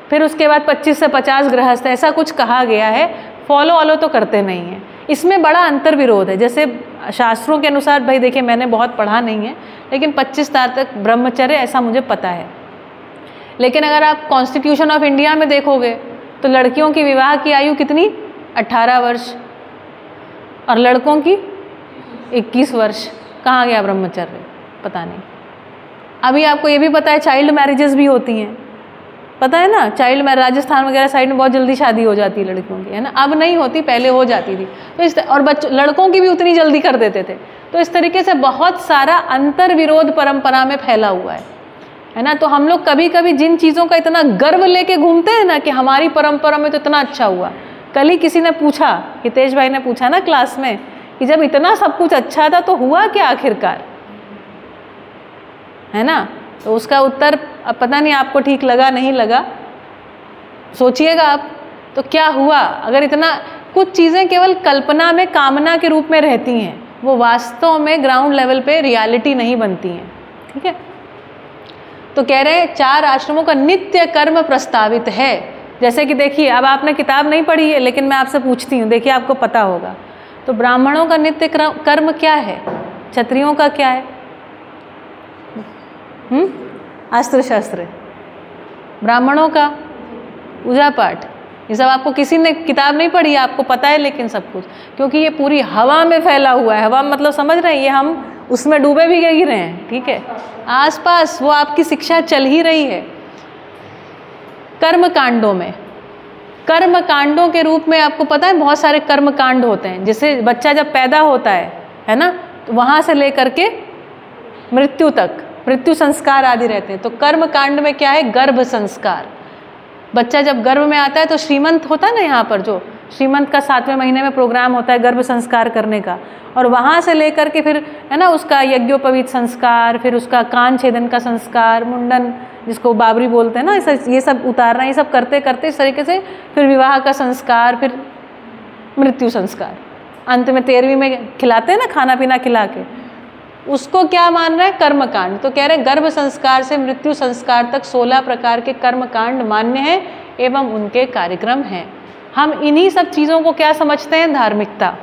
फिर उसके बाद 25 से 50 गृहस्थ, ऐसा कुछ कहा गया है। फॉलो तो करते नहीं हैं। इसमें बड़ा अंतर विरोध है। जैसे शास्त्रों के अनुसार, भाई देखिए मैंने बहुत पढ़ा नहीं है, लेकिन 25 साल तक ब्रह्मचर्य ऐसा मुझे पता है। लेकिन अगर आप कॉन्स्टिट्यूशन ऑफ इंडिया में देखोगे तो लड़कियों की विवाह की आयु कितनी? 18 वर्ष, और लड़कों की 21 वर्ष। कहाँ गया ब्रह्मचर्य? पता नहीं। अभी आपको ये भी पता है चाइल्ड मैरिजेस भी होती हैं, पता है ना। चाइल्ड मैरिज राजस्थान वगैरह साइड में बहुत जल्दी शादी हो जाती है लड़कियों की, है ना। अब नहीं होती, पहले हो जाती थी। तो इस और लड़कों की भी उतनी जल्दी कर देते थे। तो इस तरीके से बहुत सारा अंतर विरोध परंपरा में फैला हुआ है ना। तो हम लोग कभी कभी जिन चीज़ों का इतना गर्व लेके घूमते हैं ना कि हमारी परंपरा में तो इतना अच्छा हुआ। कल ही किसी ने पूछा, हितेश भाई ने पूछा ना क्लास में, कि जब इतना सब कुछ अच्छा था तो हुआ क्या आखिरकार, है ना। तो उसका उत्तर अब पता नहीं आपको ठीक लगा नहीं लगा, सोचिएगा आप। तो क्या हुआ? अगर इतना कुछ चीज़ें केवल कल्पना में, कामना के रूप में रहती हैं, वो वास्तव में ग्राउंड लेवल पे रियलिटी नहीं बनती हैं, ठीक है। तो कह रहे हैं 4 आश्रमों का नित्य कर्म प्रस्तावित है। जैसे कि देखिए, अब आपने किताब नहीं पढ़ी है, लेकिन मैं आपसे पूछती हूँ, देखिए आपको पता होगा। तो ब्राह्मणों का नित्य कर्म क्या है? क्षत्रियों का क्या है? अस्त्र शस्त्र। ब्राह्मणों का पूजा पाठ। ये सब आपको किसी ने किताब नहीं पढ़ी, आपको पता है, लेकिन सब कुछ क्योंकि ये पूरी हवा में फैला हुआ है। हवा मतलब समझ रहे हैं, ये हम उसमें डूबे भी गिर रहे हैं, ठीक है। आसपास वो आपकी शिक्षा चल ही रही है। कर्म कांडों में, कर्म कांडों के रूप में आपको पता है बहुत सारे कर्म कांड होते हैं। जैसे बच्चा जब पैदा होता है ना, तो वहाँ से लेकर के मृत्यु तक, मृत्यु संस्कार आदि रहते हैं। तो कर्म कांड में क्या है? गर्भ संस्कार। बच्चा जब गर्भ में आता है तो श्रीमंत होता है ना, यहाँ पर जो श्रीमंत का 7वें महीने में प्रोग्राम होता है गर्भ संस्कार करने का, और वहाँ से लेकर के फिर है ना उसका यज्ञोपवीत संस्कार, फिर उसका कान छेदन का संस्कार, मुंडन जिसको बाबरी बोलते हैं ना, ये सब उतारना, ये सब करते करते इस तरीके से फिर विवाह का संस्कार, फिर मृत्यु संस्कार, अंत में 13वीं में खिलाते हैं ना खाना पीना खिला के, उसको क्या मान रहे हैं? कर्मकांड। तो कह रहे हैं गर्भ संस्कार से मृत्यु संस्कार तक 16 प्रकार के कर्मकांड मान्य हैं एवं उनके कार्यक्रम हैं। हम इन्हीं सब चीज़ों को क्या समझते हैं? धार्मिकता।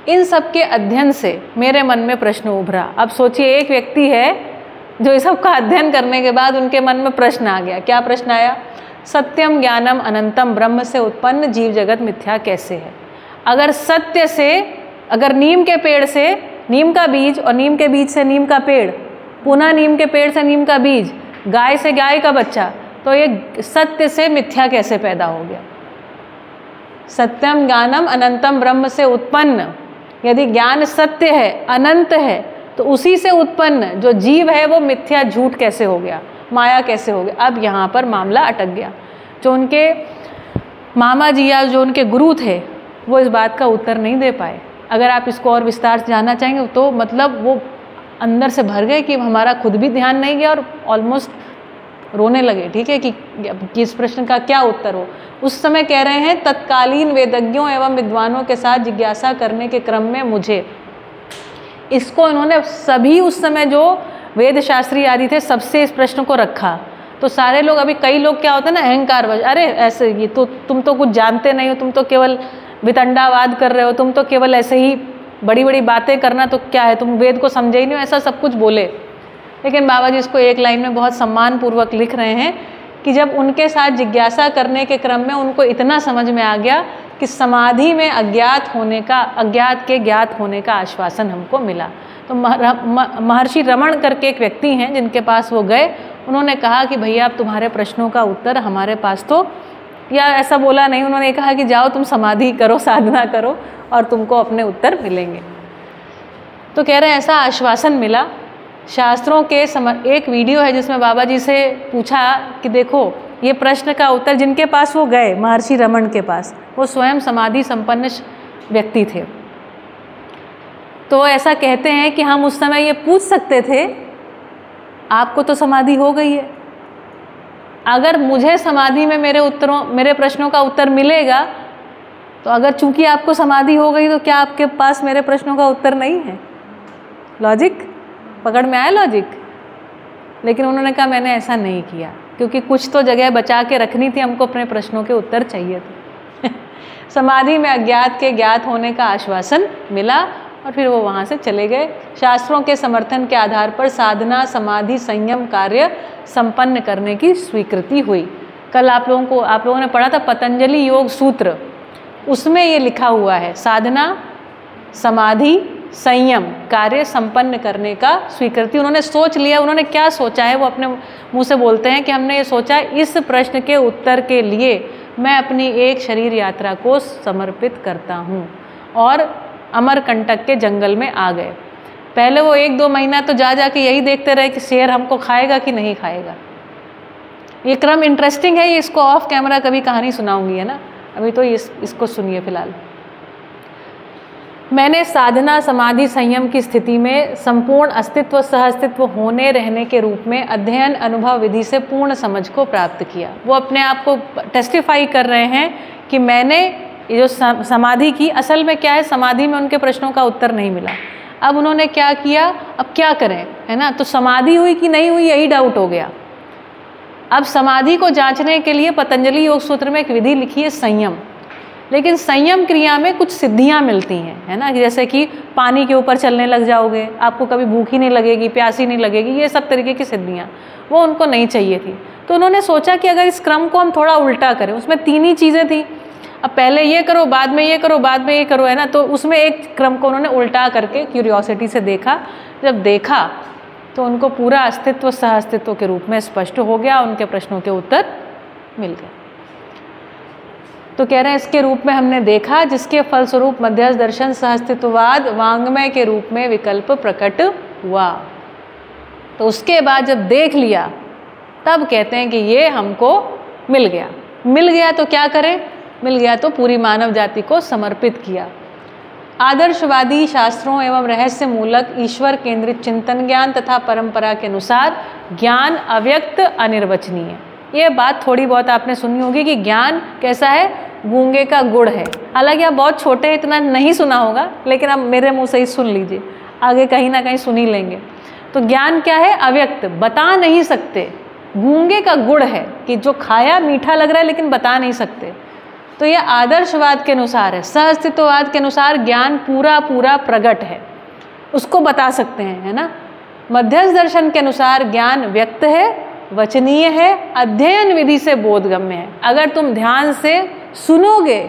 इन सब के अध्ययन से मेरे मन में प्रश्न उभरा। अब सोचिए, एक व्यक्ति है जो इस सब का अध्ययन करने के बाद उनके मन में प्रश्न आ गया। क्या प्रश्न आया? सत्यम ज्ञानम अनंतम ब्रह्म से उत्पन्न जीव जगत मिथ्या कैसे है? अगर सत्य से, अगर नीम के पेड़ से नीम का बीज और नीम के बीज से नीम का पेड़, पुनः नीम के पेड़ से नीम का बीज, गाय से गाय का बच्चा, तो ये सत्य से मिथ्या कैसे पैदा हो गया? सत्यम ज्ञानम अनंतम ब्रह्म से उत्पन्न, यदि ज्ञान सत्य है, अनंत है, तो उसी से उत्पन्न जो जीव है वो मिथ्या झूठ कैसे हो गया, माया कैसे हो गया? अब यहाँ पर मामला अटक गया। जो उनके मामा जी या जो उनके गुरु थे वो इस बात का उत्तर नहीं दे पाए। अगर आप इसको और विस्तार से जानना चाहेंगे तो मतलब वो अंदर से भर गए कि हमारा खुद भी ध्यान नहीं गया और ऑलमोस्ट रोने लगे। ठीक है कि इस प्रश्न का क्या उत्तर हो। उस समय कह रहे हैं तत्कालीन वेदज्ञों एवं विद्वानों के साथ जिज्ञासा करने के क्रम में मुझे, इसको इन्होंने सभी उस समय जो वेद शास्त्री आदि थे सबसे इस प्रश्न को रखा। तो सारे लोग, अभी कई लोग क्या होता है ना, अहंकारवश, अरे ऐसे ये तो तुम तो कुछ जानते नहीं हो, तुम तो केवल वितंडावाद कर रहे हो, तुम तो केवल ऐसे ही बड़ी बड़ी बातें करना तो क्या है, तुम वेद को समझे ही नहीं हो, ऐसा सब कुछ बोले। लेकिन बाबा जी इसको एक लाइन में बहुत सम्मान पूर्वक लिख रहे हैं कि जब उनके साथ जिज्ञासा करने के क्रम में उनको इतना समझ में आ गया कि समाधि में अज्ञात होने का, अज्ञात के ज्ञात होने का आश्वासन हमको मिला। तो महर्षि रमण करके एक व्यक्ति हैं जिनके पास वो गए, उन्होंने कहा कि भैया आप तुम्हारे प्रश्नों का उत्तर हमारे पास तो, या ऐसा बोला नहीं, उन्होंने कहा कि जाओ तुम समाधि करो, साधना करो और तुमको अपने उत्तर मिलेंगे। तो कह रहे हैं ऐसा आश्वासन मिला। शास्त्रों के एक वीडियो है जिसमें बाबा जी से पूछा कि देखो ये प्रश्न का उत्तर, जिनके पास वो गए महर्षि रमण के पास, वो स्वयं समाधि संपन्न व्यक्ति थे। तो ऐसा कहते हैं कि हम उस समय ये पूछ सकते थे आपको तो समाधि हो गई है, अगर मुझे समाधि में मेरे प्रश्नों का उत्तर मिलेगा तो अगर चूंकि आपको समाधि हो गई तो क्या आपके पास मेरे प्रश्नों का उत्तर नहीं है? लॉजिक पकड़ में आया लॉजिक? लेकिन उन्होंने कहा मैंने ऐसा नहीं किया, क्योंकि कुछ तो जगह बचा के रखनी थी, हमको अपने प्रश्नों के उत्तर चाहिए थे। समाधि में अज्ञात के ज्ञात होने का आश्वासन मिला और फिर वो वहाँ से चले गए। शास्त्रों के समर्थन के आधार पर साधना, समाधि, संयम कार्य संपन्न करने की स्वीकृति हुई। कल आप लोगों ने पढ़ा था पतंजलि योग सूत्र, उसमें ये लिखा हुआ है साधना, समाधि, संयम कार्य संपन्न करने का स्वीकृति। उन्होंने सोच लिया, उन्होंने क्या सोचा है वो अपने मुंह से बोलते हैं कि हमने ये सोचा इस प्रश्न के उत्तर के लिए मैं अपनी एक शरीर यात्रा को समर्पित करता हूँ, और अमरकंटक के जंगल में आ गए। पहले वो 1-2 महीना तो जाके यही देखते रहे कि शेर हमको खाएगा कि नहीं खाएगा। ये क्रम इंटरेस्टिंग है, ये इसको ऑफ कैमरा कभी कहानी सुनाऊंगी, है ना, अभी तो इसको सुनिए फिलहाल। मैंने साधना, समाधि, संयम की स्थिति में संपूर्ण अस्तित्व, सहअस्तित्व होने रहने के रूप में अध्ययन, अनुभव, विधि से पूर्ण समझ को प्राप्त किया। वो अपने आप को टेस्टिफाई कर रहे हैं कि मैंने ये जो समाधि की, असल में क्या है, समाधि में उनके प्रश्नों का उत्तर नहीं मिला। अब उन्होंने क्या किया, अब क्या करें, है ना, तो समाधि हुई कि नहीं हुई यही डाउट हो गया। अब समाधि को जांचने के लिए पतंजलि योग सूत्र में एक विधि लिखी है संयम। लेकिन संयम क्रिया में कुछ सिद्धियां मिलती हैं, है ना, जैसे कि पानी के ऊपर चलने लग जाओगे, आपको कभी भूख ही नहीं लगेगी, प्यासी नहीं लगेगी, ये सब तरीके की सिद्धियां, वो उनको नहीं चाहिए थी। तो उन्होंने सोचा कि अगर इस क्रम को हम थोड़ा उल्टा करें, उसमें 3 ही चीज़ें थी, अब पहले ये करो, बाद में ये करो, बाद में ये करो, है ना, तो उसमें एक क्रम को उन्होंने उल्टा करके क्यूरियोसिटी से देखा। जब देखा तो उनको पूरा अस्तित्व सहअस्तित्व के रूप में स्पष्ट हो गया, उनके प्रश्नों के उत्तर मिल गए। तो कह रहे हैं इसके रूप में हमने देखा, जिसके फलस्वरूप मध्यस्थ दर्शन सहअस्तित्ववाद वांग्मय के रूप में विकल्प प्रकट हुआ। तो उसके बाद जब देख लिया तब कहते हैं कि ये हमको मिल गया। मिल गया तो क्या करें, मिल गया तो पूरी मानव जाति को समर्पित किया। आदर्शवादी शास्त्रों एवं रहस्य मूलक ईश्वर केंद्रित चिंतन ज्ञान तथा परंपरा के अनुसार ज्ञान अव्यक्त अनिर्वचनीय। ये बात थोड़ी बहुत आपने सुनी होगी कि ज्ञान कैसा है, गूंगे का गुड़ है। हालांकि आप बहुत छोटे हैं, इतना नहीं सुना होगा, लेकिन आप मेरे मुंह से ही सुन लीजिए, आगे कहीं ना कहीं सुन ही लेंगे। तो ज्ञान क्या है, अव्यक्त, बता नहीं सकते, गूंगे का गुड़ है कि जो खाया मीठा लग रहा है लेकिन बता नहीं सकते। तो यह आदर्शवाद के अनुसार है। सहअस्तित्ववाद के अनुसार ज्ञान पूरा पूरा प्रगट है, उसको बता सकते हैं, है ना। मध्यस्थ दर्शन के अनुसार ज्ञान व्यक्त है, वचनीय है, अध्ययन विधि से बोधगम्य है। अगर तुम ध्यान से सुनोगे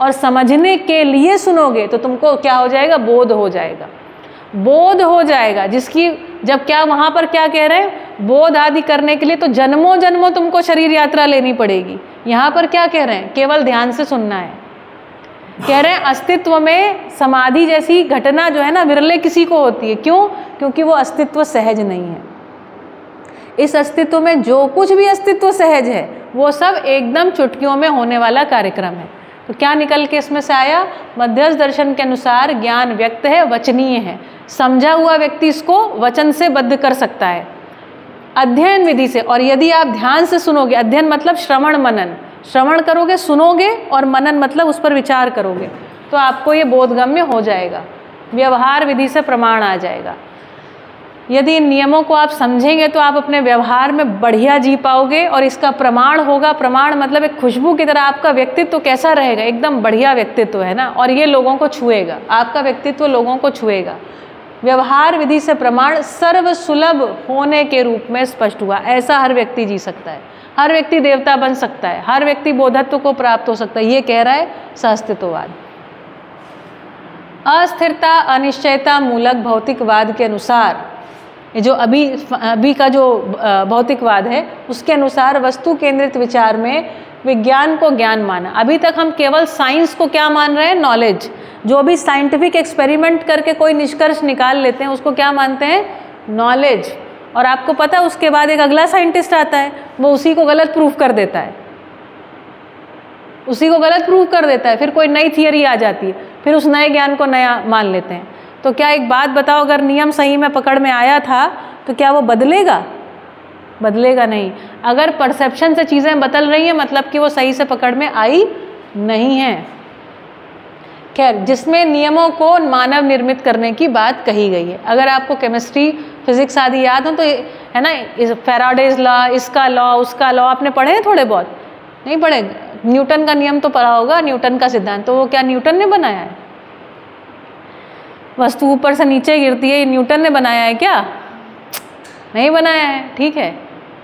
और समझने के लिए सुनोगे तो तुमको क्या हो जाएगा, बोध हो जाएगा, बोध हो जाएगा। जिसकी जब क्या वहाँ पर क्या कह रहे हैं, बोध आदि करने के लिए तो जन्मों जन्मों तुमको शरीर यात्रा लेनी पड़ेगी। यहाँ पर क्या कह रहे हैं, केवल ध्यान से सुनना है। कह रहे हैं अस्तित्व में समाधि जैसी घटना जो है ना विरले किसी को होती है। क्यों? क्योंकि वो अस्तित्व सहज नहीं है। इस अस्तित्व में जो कुछ भी अस्तित्व सहज है वो सब एकदम चुटकियों में होने वाला कार्यक्रम है। तो क्या निकल के इसमें से आया, मध्यस्थ दर्शन के अनुसार ज्ञान व्यक्त है, वचनीय है, समझा हुआ व्यक्ति इसको वचन से बद्ध कर सकता है अध्ययन विधि से। और यदि आप ध्यान से सुनोगे, अध्ययन मतलब श्रवण मनन, श्रवण करोगे, सुनोगे, और मनन मतलब उस पर विचार करोगे, तो आपको ये बोधगम्य हो जाएगा, व्यवहार विधि से प्रमाण आ जाएगा। यदि इन नियमों को आप समझेंगे तो आप अपने व्यवहार में बढ़िया जी पाओगे और इसका प्रमाण होगा। प्रमाण मतलब एक खुशबू की तरह आपका व्यक्तित्व कैसा रहेगा, एकदम बढ़िया व्यक्तित्व है ना, और ये लोगों को छुएगा, आपका व्यक्तित्व लोगों को छुएगा। व्यवहार विधि से प्रमाण सर्व सुलभ होने के रूप में स्पष्ट हुआ। ऐसा हर व्यक्ति जी सकता है, हर व्यक्ति देवता बन सकता है, हर व्यक्ति बोधत्व को प्राप्त हो सकता है, ये कह रहा है सहअस्तित्ववाद। अस्थिरता अनिश्चयता मूलक भौतिकवाद के अनुसार, ये जो अभी का जो भौतिकवाद है उसके अनुसार वस्तु केंद्रित विचार में विज्ञान को ज्ञान माना। अभी तक हम केवल साइंस को क्या मान रहे हैं, नॉलेज। जो भी साइंटिफिक एक्सपेरिमेंट करके कोई निष्कर्ष निकाल लेते हैं उसको क्या मानते हैं, नॉलेज। और आपको पता है उसके बाद एक अगला साइंटिस्ट आता है, वो उसी को गलत प्रूफ कर देता है, उसी को गलत प्रूफ कर देता है, फिर कोई नई थियरी आ जाती है, फिर उस नए ज्ञान को नया मान लेते हैं। तो क्या एक बात बताओ, अगर नियम सही में पकड़ में आया था तो क्या वो बदलेगा? बदलेगा नहीं। अगर परसेप्शन से चीज़ें बदल रही हैं मतलब कि वो सही से पकड़ में आई नहीं है। खैर, जिसमें नियमों को मानव निर्मित करने की बात कही गई है। अगर आपको केमिस्ट्री, फिजिक्स आदि याद हो तो है ना, फैराडेज लॉ, इसका लॉ, उसका लॉ आपने पढ़े हैं थोड़े बहुत? नहीं पढ़े। न्यूटन का नियम तो पढ़ा होगा, न्यूटन का सिद्धांत। तो वो क्या न्यूटन ने बनाया है? वस्तु ऊपर से नीचे गिरती है, ये न्यूटन ने बनाया है क्या? नहीं बनाया है, ठीक है।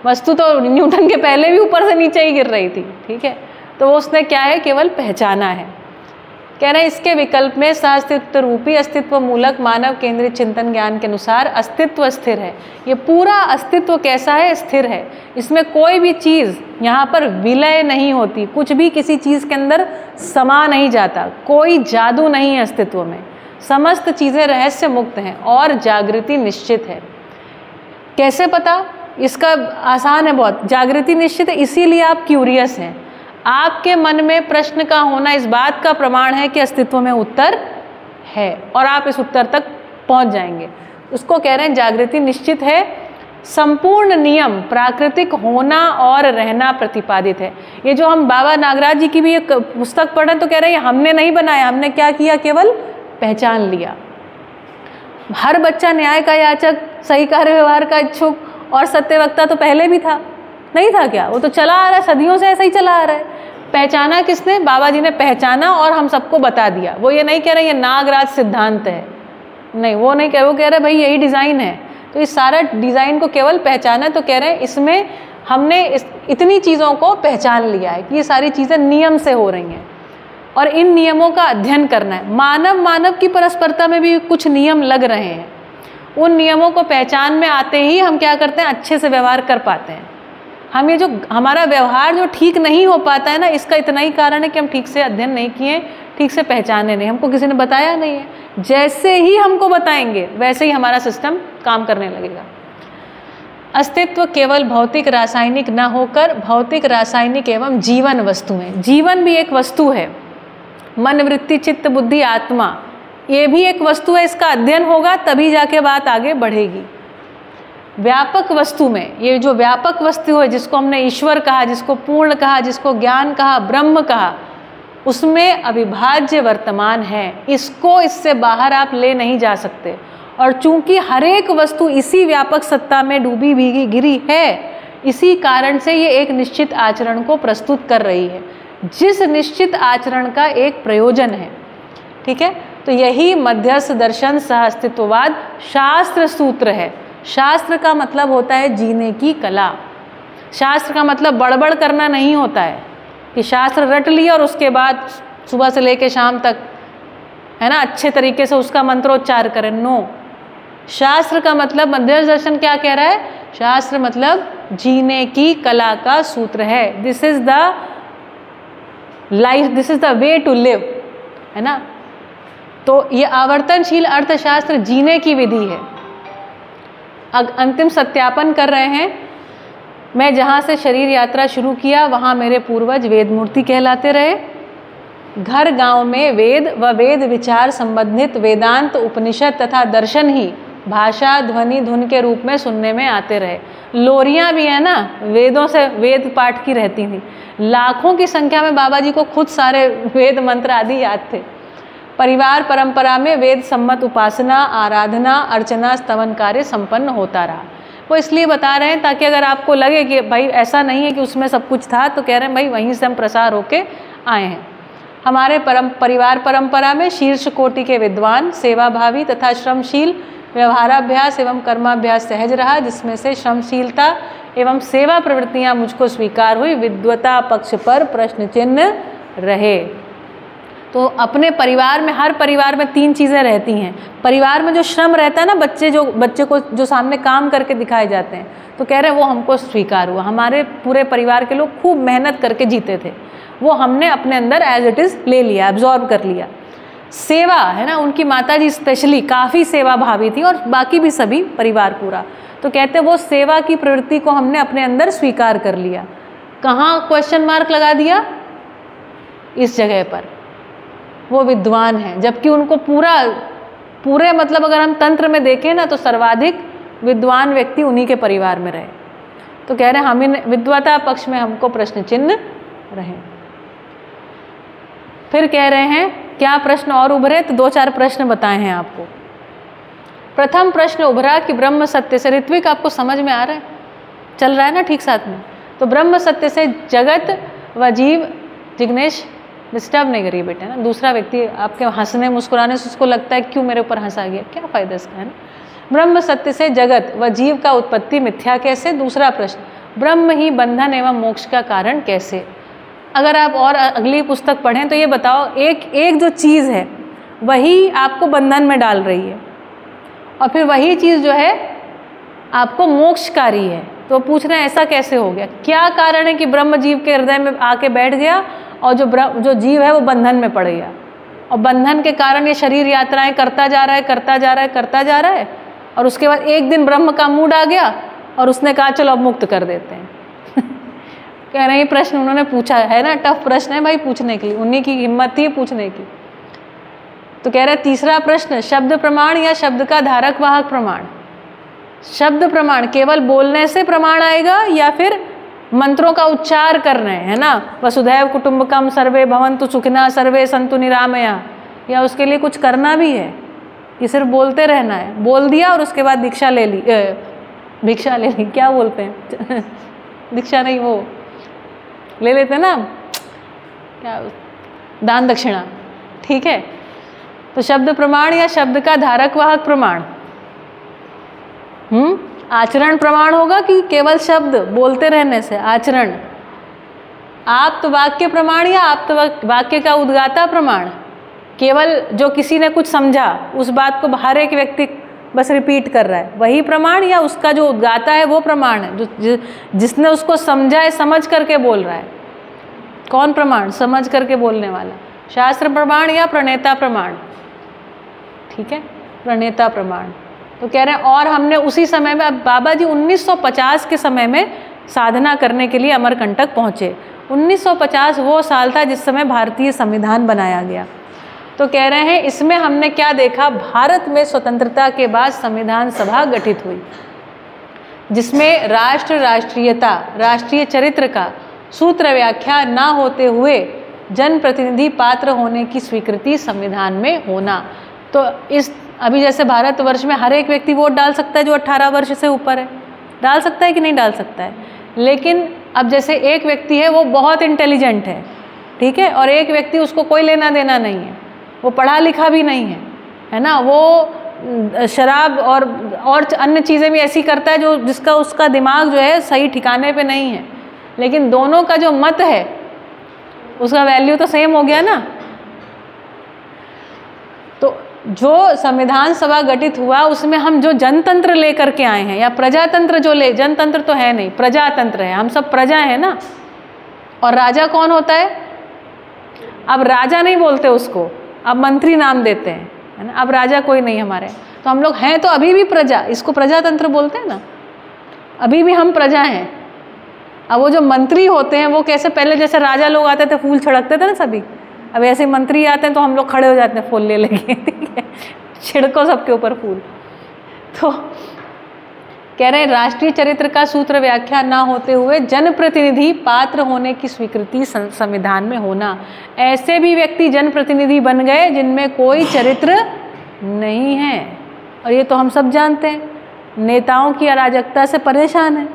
वस्तु तो न्यूटन के पहले भी ऊपर से नीचे ही गिर रही थी, ठीक है। तो उसने क्या है, केवल पहचाना है। कह रहे हैं इसके विकल्प में सहअस्तित्व रूपी अस्तित्व मूलक मानव केंद्रित चिंतन ज्ञान के अनुसार अस्तित्व स्थिर है। ये पूरा अस्तित्व कैसा है, स्थिर है। इसमें कोई भी चीज़ यहाँ पर विलय नहीं होती, कुछ भी किसी चीज़ के अंदर समा नहीं जाता, कोई जादू नहीं है अस्तित्व में। समस्त चीज़ें रहस्य मुक्त हैं और जागृति निश्चित है। कैसे पता? इसका आसान है बहुत। जागृति निश्चित है इसीलिए आप क्यूरियस हैं। आपके मन में प्रश्न का होना इस बात का प्रमाण है कि अस्तित्व में उत्तर है और आप इस उत्तर तक पहुंच जाएंगे। उसको कह रहे हैं जागृति निश्चित है। संपूर्ण नियम प्राकृतिक होना और रहना प्रतिपादित है। ये जो हम बाबा नागराज जी की भी एक पुस्तक पढ़े तो कह रहे हैं हमने नहीं बनाया, हमने क्या किया, केवल पहचान लिया। हर बच्चा न्याय का याचक, सही कार्य व्यवहार का इच्छुक और सत्यवक्ता तो पहले भी था, नहीं था क्या? वो तो चला आ रहा है, सदियों से ऐसा ही चला आ रहा है। पहचाना किसने? बाबा जी ने पहचाना और हम सबको बता दिया। वो ये नहीं कह रहे ये नागराज सिद्धांत है, नहीं, वो नहीं कह रहे, वो कह रहे भाई यही डिज़ाइन है। तो इस सारा डिज़ाइन को केवल पहचाना, तो कह रहे हैं इसमें हमने इतनी चीज़ों को पहचान लिया है कि ये सारी चीज़ें नियम से हो रही हैं और इन नियमों का अध्ययन करना है। मानव मानव की परस्परता में भी कुछ नियम लग रहे हैं। उन नियमों को पहचान में आते ही हम क्या करते हैं, अच्छे से व्यवहार कर पाते हैं। हम ये जो हमारा व्यवहार जो ठीक नहीं हो पाता है ना, इसका इतना ही कारण है कि हम ठीक से अध्ययन नहीं किए, ठीक से पहचाने नहीं, हमको किसी ने बताया नहीं है। जैसे ही हमको बताएंगे वैसे ही हमारा सिस्टम काम करने लगेगा। अस्तित्व केवल भौतिक रासायनिक न होकर भौतिक रासायनिक एवं जीवन वस्तु है। जीवन भी एक वस्तु है। मन, वृत्ति, चित्त, बुद्धि, आत्मा, ये भी एक वस्तु है। इसका अध्ययन होगा तभी जाके बात आगे बढ़ेगी। व्यापक वस्तु में, ये जो व्यापक वस्तु है जिसको हमने ईश्वर कहा, जिसको पूर्ण कहा, जिसको ज्ञान कहा, ब्रह्म कहा, उसमें अविभाज्य वर्तमान है। इसको इससे बाहर आप ले नहीं जा सकते। और चूंकि हर एक वस्तु इसी व्यापक सत्ता में डूबी भीगी गिरी है, इसी कारण से ये एक निश्चित आचरण को प्रस्तुत कर रही है, जिस निश्चित आचरण का एक प्रयोजन है। ठीक है, तो यही मध्यस्थ दर्शन सहअस्तित्ववाद शास्त्र सूत्र है। शास्त्र का मतलब होता है जीने की कला। शास्त्र का मतलब बड़बड़ करना नहीं होता है कि शास्त्र रट लिया और उसके बाद सुबह से लेके शाम तक, है ना, अच्छे तरीके से उसका मंत्रोच्चार करें। नो, शास्त्र का मतलब, मध्य दर्शन क्या कह रहा है? शास्त्र मतलब जीने की कला का सूत्र है। This is the life, this is the way to live, है ना। तो ये आवर्तनशील अर्थशास्त्र जीने की विधि है। अंतिम सत्यापन कर रहे हैं, मैं जहाँ से शरीर यात्रा शुरू किया वहाँ मेरे पूर्वज वेद मूर्ति कहलाते रहे। घर गांव में वेद व वेद विचार संबंधित वेदांत, उपनिषद तथा दर्शन ही भाषा, ध्वनि, धुन के रूप में सुनने में आते रहे। लोरियां भी है ना, वेदों से वेद पाठ की रहती थी। लाखों की संख्या में बाबा जी को खुद सारे वेद मंत्र आदि याद थे। परिवार परंपरा में वेद सम्मत उपासना, आराधना, अर्चना, स्तवन कार्य संपन्न होता रहा। वो इसलिए बता रहे हैं ताकि अगर आपको लगे कि भाई ऐसा नहीं है कि उसमें सब कुछ था, तो कह रहे हैं भाई वहीं से हम प्रसार होके आए हैं। हमारे परिवार परंपरा में शीर्ष कोटि के विद्वान, सेवाभावी तथा श्रमशील व्यवहाराभ्यास एवं कर्माभ्यास सहज रहा, जिसमें से श्रमशीलता एवं सेवा प्रवृत्तियां मुझको स्वीकार हुई। विद्वता पक्ष पर प्रश्न चिन्ह रहे। तो अपने परिवार में, हर परिवार में 3 चीज़ें रहती हैं। परिवार में जो श्रम रहता है ना, बच्चे को जो सामने काम करके दिखाए जाते हैं, तो कह रहे हैं वो हमको स्वीकार हुआ। हमारे पूरे परिवार के लोग खूब मेहनत करके जीते थे, वो हमने अपने अंदर एज इट इज़ ले लिया, एब्जॉर्ब कर लिया। सेवा है ना, उनकी माता जी स्पेशली काफ़ी सेवा भावी थी और बाकी भी सभी परिवार पूरा। तो कहते हैं वो सेवा की प्रवृत्ति को हमने अपने अंदर स्वीकार कर लिया। कहाँ क्वेश्चन मार्क लगा दिया? इस जगह पर। वो विद्वान हैं, जबकि उनको पूरे मतलब अगर हम तंत्र में देखें ना, तो सर्वाधिक विद्वान व्यक्ति उन्हीं के परिवार में रहे। तो कह रहे हैं हम इन विद्वता पक्ष में हमको प्रश्न चिन्ह रहे। फिर कह रहे हैं क्या प्रश्न और उभरे? तो 2-4 प्रश्न बताए हैं आपको। प्रथम प्रश्न उभरा कि ब्रह्म सत्य से, ऋत्विक आपको समझ में आ रहा है, चल रहा है ना ठीक साथ में? तो ब्रह्म सत्य से जगत व जीव, जिग्नेश डिस्टर्ब नहीं करिए बेटे ना, दूसरा व्यक्ति आपके हंसने मुस्कुराने से उसको लगता है क्यों मेरे ऊपर हंसा गया, क्या फायदा इसका, है ना। ब्रह्म सत्य से जगत व जीव का उत्पत्ति मिथ्या कैसे? दूसरा प्रश्न, ब्रह्म ही बंधन एवं मोक्ष का कारण कैसे? अगर आप और अगली पुस्तक पढ़ें तो ये बताओ, एक जो चीज़ है वही आपको बंधन में डाल रही है और फिर वही चीज़ जो है आपको मोक्षकारी है। तो पूछ रहे हैं ऐसा कैसे हो गया? क्या कारण है कि ब्रह्म जीव के हृदय में आके बैठ गया और जो जीव है वो बंधन में पड़ गया, और बंधन के कारण ये शरीर यात्राएं करता जा रहा है और उसके बाद एक दिन ब्रह्म का मूड आ गया और उसने कहा चलो अब मुक्त कर देते हैं। कह रहे हैं प्रश्न उन्होंने पूछा है ना, टफ प्रश्न है भाई पूछने के लिए, उन्हीं की हिम्मत थी पूछने की। तो कह रहे तीसरा प्रश्न, शब्द प्रमाण या शब्द का धारक वाहक प्रमाण? शब्द प्रमाण केवल बोलने से प्रमाण आएगा या फिर मंत्रों का उच्चार कर रहे हैं, है ना, वसुधैव कुटुंबकम सर्वे भवन्तु सुखिनः सर्वे सन्तु निरामया, या उसके लिए कुछ करना भी है कि सिर्फ बोलते रहना है? बोल दिया और उसके बाद भिक्षा ले ली, क्या बोलते हैं दीक्षा नहीं, वो ले लेते ना क्या, दान दक्षिणा, ठीक है। तो शब्द प्रमाण या शब्द का धारक वाहक प्रमाण? आचरण प्रमाण होगा कि केवल शब्द बोलते रहने से आचरण? आप्त वाक्य प्रमाण या आप्त वाक्य का उद्गाता प्रमाण? केवल जो किसी ने कुछ समझा उस बात को हर एक व्यक्ति बस रिपीट कर रहा है, वही प्रमाण, या उसका जो उद्गाता है वो प्रमाण है, जिसने उसको समझा है, समझ करके बोल रहा है? कौन प्रमाण? समझ करके बोलने वाला। शास्त्र प्रमाण या प्रणेता प्रमाण? ठीक है, प्रणेता प्रमाण। तो कह रहे हैं और हमने उसी समय में, अब बाबा जी 1950 के समय में साधना करने के लिए अमरकंटक पहुँचे। 1950 वो साल था जिस समय भारतीय संविधान बनाया गया। तो कह रहे हैं इसमें हमने क्या देखा? भारत में स्वतंत्रता के बाद संविधान सभा गठित हुई, जिसमें राष्ट्रीयता, राष्ट्रीय चरित्र का सूत्र व्याख्या ना होते हुए जनप्रतिनिधि पात्र होने की स्वीकृति संविधान में होना। तो इस अभी जैसे भारतवर्ष में हर एक व्यक्ति वोट डाल सकता है जो 18 वर्ष से ऊपर है, डाल सकता है कि नहीं डाल सकता है? लेकिन अब जैसे एक व्यक्ति है वो बहुत इंटेलिजेंट है, ठीक है, और एक व्यक्ति उसको कोई लेना देना नहीं है, वो पढ़ा लिखा भी नहीं है ना, वो शराब और अन्य चीज़ें भी ऐसी करता है जो जिसका उसका दिमाग जो है सही ठिकाने पे नहीं है, लेकिन दोनों का जो मत है उसका वैल्यू तो सेम हो गया ना। जो संविधान सभा गठित हुआ उसमें हम जो जनतंत्र लेकर के आए हैं, या प्रजातंत्र जो जनतंत्र तो है नहीं, प्रजातंत्र है, हम सब प्रजा है ना। और राजा कौन होता है? अब राजा नहीं बोलते उसको, अब मंत्री नाम देते हैं, है ना। अब राजा कोई नहीं हमारे, तो हम लोग हैं तो अभी भी प्रजा, इसको प्रजातंत्र बोलते हैं ना, अभी भी हम प्रजा हैं। अब वो जो मंत्री होते हैं वो कैसे, पहले जैसे राजा लोग आते थे फूल छिड़कते थे ना सभी, अब ऐसे मंत्री आते हैं तो हम लोग खड़े हो जाते हैं फूल ले लेके, ठीक है, छिड़को सबके ऊपर फूल। तो कह रहे हैं राष्ट्रीय चरित्र का सूत्र व्याख्या ना होते हुए जनप्रतिनिधि पात्र होने की स्वीकृति संविधान में होना। ऐसे भी व्यक्ति जनप्रतिनिधि बन गए जिनमें कोई चरित्र नहीं है, और ये तो हम सब जानते हैं, नेताओं की अराजकता से परेशान है।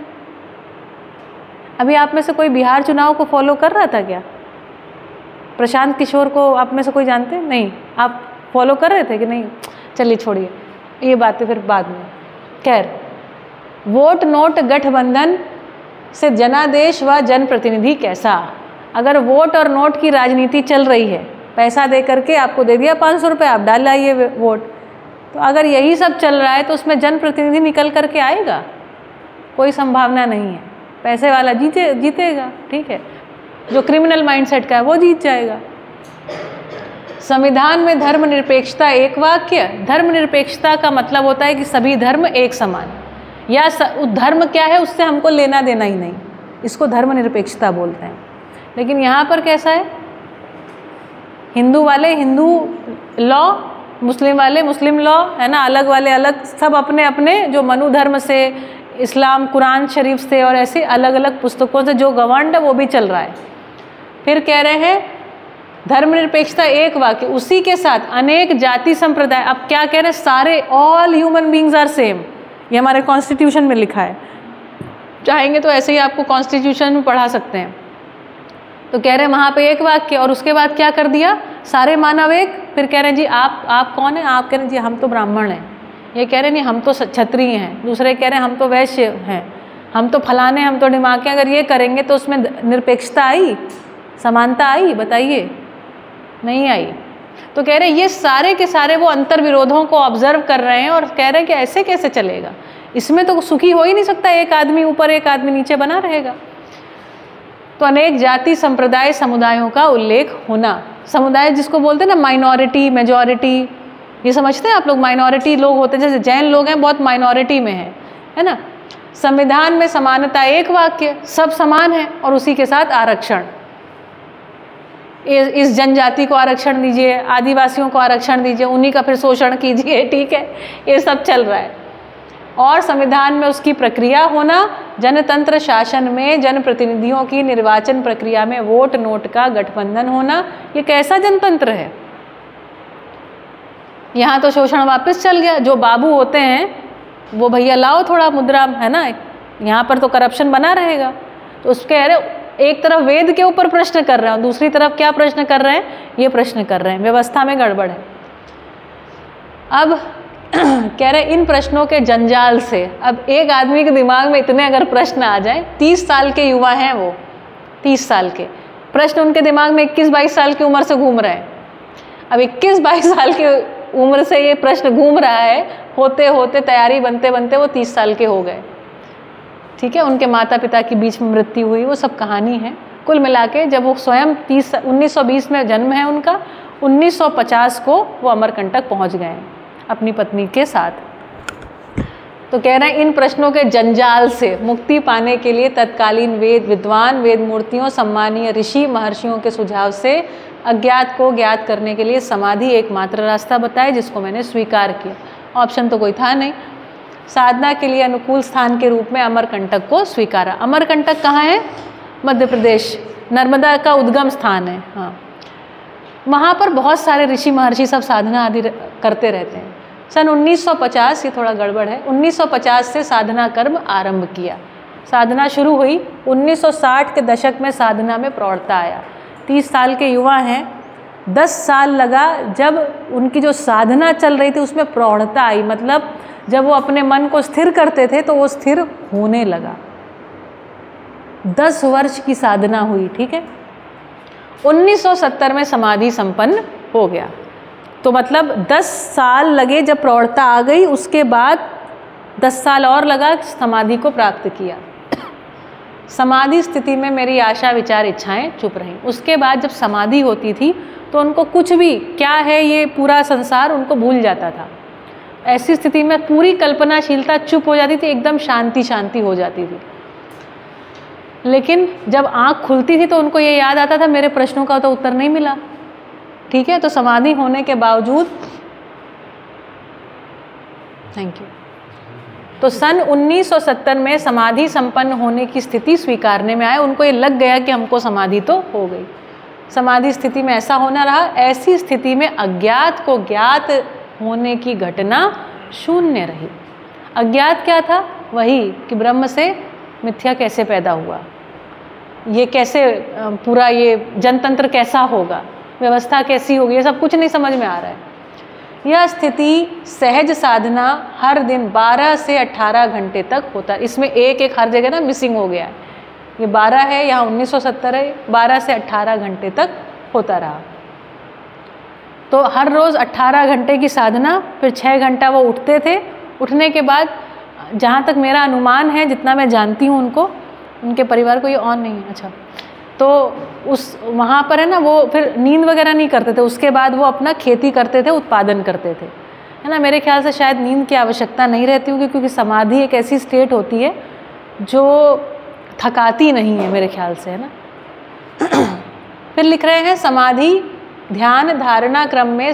अभी आप में से कोई बिहार चुनाव को फॉलो कर रहा था क्या? प्रशांत किशोर को आप में से कोई जानते हैं? नहीं, आप फॉलो कर रहे थे कि नहीं? चलिए छोड़िए ये बातें फिर बाद में। खैर, वोट नोट गठबंधन से जनादेश व जनप्रतिनिधि कैसा? अगर वोट और नोट की राजनीति चल रही है, पैसा दे करके आपको दे दिया 500 रुपये, आप डाल आइए वोट, तो अगर यही सब चल रहा है तो उसमें जनप्रतिनिधि निकल करके आएगा? कोई संभावना नहीं है। पैसे वाला जीतेगा, ठीक है, जो क्रिमिनल माइंडसेट का है वो जीत जाएगा। संविधान में धर्मनिरपेक्षता एक वाक्य। धर्मनिरपेक्षता का मतलब होता है कि सभी धर्म एक समान, या धर्म क्या है उससे हमको लेना देना ही नहीं, इसको धर्मनिरपेक्षता बोलते हैं। लेकिन यहाँ पर कैसा है, हिंदू वाले हिंदू लॉ, मुस्लिम वाले मुस्लिम लॉ, है ना, अलग वाले अलग, सब अपने अपने जो मनु धर्म से, इस्लाम कुरान शरीफ से और ऐसे अलग अलग पुस्तकों से जो गवर्नड है वो भी चल रहा है। फिर कह रहे हैं धर्मनिरपेक्षता एक वाक्य, उसी के साथ अनेक जाति संप्रदाय। अब क्या कह रहे हैं? सारे, all human beings are same, ये हमारे कॉन्स्टिट्यूशन में लिखा है, चाहेंगे तो ऐसे ही आपको कॉन्स्टिट्यूशन में पढ़ा सकते हैं। तो कह रहे हैं वहाँ पे एक वाक्य, और उसके बाद क्या कर दिया? सारे मानव एक। फिर कह रहे हैं जी आप कौन है? आप कह रहे हैं जी हम तो ब्राह्मण हैं, ये कह रहे हैं नहीं हम तो क्षत्रिय हैं, दूसरे कह रहे हैं हम तो वैश्य हैं, हम तो फलाने, हम तो ढिमाके। अगर ये करेंगे तो उसमें निरपेक्षता आई, समानता आई? बताइए, नहीं आई। तो कह रहे हैं ये सारे के सारे वो अंतर विरोधों को ऑब्जर्व कर रहे हैं और कह रहे हैं कि ऐसे कैसे चलेगा, इसमें तो सुखी हो ही नहीं सकता, एक आदमी ऊपर एक आदमी नीचे बना रहेगा। तो अनेक जाति संप्रदाय समुदायों का उल्लेख होना। समुदाय जिसको बोलते हैं ना, माइनॉरिटी मेजॉरिटी, ये समझते हैं आप लोग? माइनॉरिटी लोग होते हैं, जैसे जैन लोग हैं बहुत माइनॉरिटी में है ना। संविधान में समानता एक वाक्य, सब समान है, और उसी के साथ आरक्षण। इस जनजाति को आरक्षण दीजिए, आदिवासियों को आरक्षण दीजिए, उन्हीं का फिर शोषण कीजिए, ठीक है, ये सब चल रहा है। और संविधान में उसकी प्रक्रिया होना, जनतंत्र शासन में जनप्रतिनिधियों की निर्वाचन प्रक्रिया में वोट नोट का गठबंधन होना। ये कैसा जनतंत्र है? यहाँ तो शोषण वापस चल गया, जो बाबू होते हैं वो भैया लाओ थोड़ा मुद्रा, है ना, यहाँ पर तो करप्शन बना रहेगा। तो उसके अरे एक तरफ वेद के ऊपर प्रश्न कर रहे हैं, दूसरी तरफ क्या प्रश्न कर रहे हैं? ये प्रश्न कर रहे हैं व्यवस्था में गड़बड़ है। अब कह रहे हैं इन प्रश्नों के जंजाल से, अब एक आदमी के दिमाग में इतने अगर प्रश्न आ जाए, 30 साल के युवा हैं वो, 30 साल के प्रश्न उनके दिमाग में 21-22 साल की उम्र से घूम रहे हैं। अब 21-22 साल की उम्र से ये प्रश्न घूम रहा है, होते होते तैयारी बनते बनते वो 30 साल के हो गए, ठीक है। उनके माता पिता की बीच में मृत्यु हुई, वो सब कहानी है। कुल मिला के जब वो स्वयं 1920 में जन्म है उनका, 1950 को वो अमरकंटक पहुंच गए हैं अपनी पत्नी के साथ। तो कह रहे हैं इन प्रश्नों के जंजाल से मुक्ति पाने के लिए तत्कालीन वेद विद्वान, वेद मूर्तियों, सम्मानीय ऋषि महर्षियों के सुझाव से अज्ञात को ज्ञात करने के लिए समाधि एकमात्र रास्ता बताया, जिसको मैंने स्वीकार किया। ऑप्शन तो कोई था नहीं। साधना के लिए अनुकूल स्थान के रूप में अमरकंटक को स्वीकारा। अमरकंटक कहाँ है? मध्य प्रदेश, नर्मदा का उद्गम स्थान है। हाँ, वहाँ पर बहुत सारे ऋषि महर्षि सब साधना आदि करते रहते हैं। सन 1950, ये थोड़ा गड़बड़ है, 1950 से साधना कर्म आरंभ किया। साधना शुरू हुई, 1960 के दशक में साधना में प्रौढ़ता आया। 30 साल के युवा हैं, 10 साल लगा जब उनकी जो साधना चल रही थी उसमें प्रौढ़ता आई, मतलब जब वो अपने मन को स्थिर करते थे तो वो स्थिर होने लगा। 10 वर्ष की साधना हुई, ठीक है। 1970 में समाधि संपन्न हो गया। तो मतलब 10 साल लगे जब प्रौढ़ता आ गई, उसके बाद 10 साल और लगा समाधि को प्राप्त किया। समाधि स्थिति में मेरी आशा विचार इच्छाएं चुप रहीं। उसके बाद जब समाधि होती थी तो उनको कुछ भी क्या है ये पूरा संसार उनको भूल जाता था। ऐसी स्थिति में पूरी कल्पनाशीलता चुप हो जाती थी, एकदम शांति शांति हो जाती थी। लेकिन जब आँख खुलती थी तो उनको ये याद आता था मेरे प्रश्नों का तो उत्तर नहीं मिला। ठीक है, तो समाधि होने के बावजूद थैंक यू, तो सन 1970 में समाधि संपन्न होने की स्थिति स्वीकारने में आए। उनको ये लग गया कि हमको समाधि तो हो गई। समाधि स्थिति में ऐसा होना रहा। ऐसी स्थिति में अज्ञात को ज्ञात होने की घटना शून्य रही। अज्ञात क्या था? वही कि ब्रह्म से मिथ्या कैसे पैदा हुआ, ये कैसे पूरा ये जनतंत्र कैसा होगा, व्यवस्था कैसी होगी, ये सब कुछ नहीं समझ में आ रहा है। यह स्थिति सहज साधना हर दिन 12 से 18 घंटे तक होता है। इसमें एक हर जगह ना मिसिंग हो गया है। ये 12 है, यहाँ 1970 है, 12 से 18 घंटे तक होता रहा। तो हर रोज़ 18 घंटे की साधना, फिर 6 घंटा वो उठते थे। उठने के बाद जहाँ तक मेरा अनुमान है, जितना मैं जानती हूँ उनको, उनके परिवार को ये ऑन नहीं है, अच्छा, तो उस वहाँ पर है ना वो फिर नींद वगैरह नहीं करते थे। उसके बाद वो अपना खेती करते थे, उत्पादन करते थे, है ना। मेरे ख्याल से शायद नींद की आवश्यकता नहीं रहती होगी, क्योंकि समाधि एक ऐसी स्टेट होती है जो थकाती नहीं है मेरे ख्याल से, है ना। फिर लिख रहे हैं समाधि ध्यान धारणा क्रम में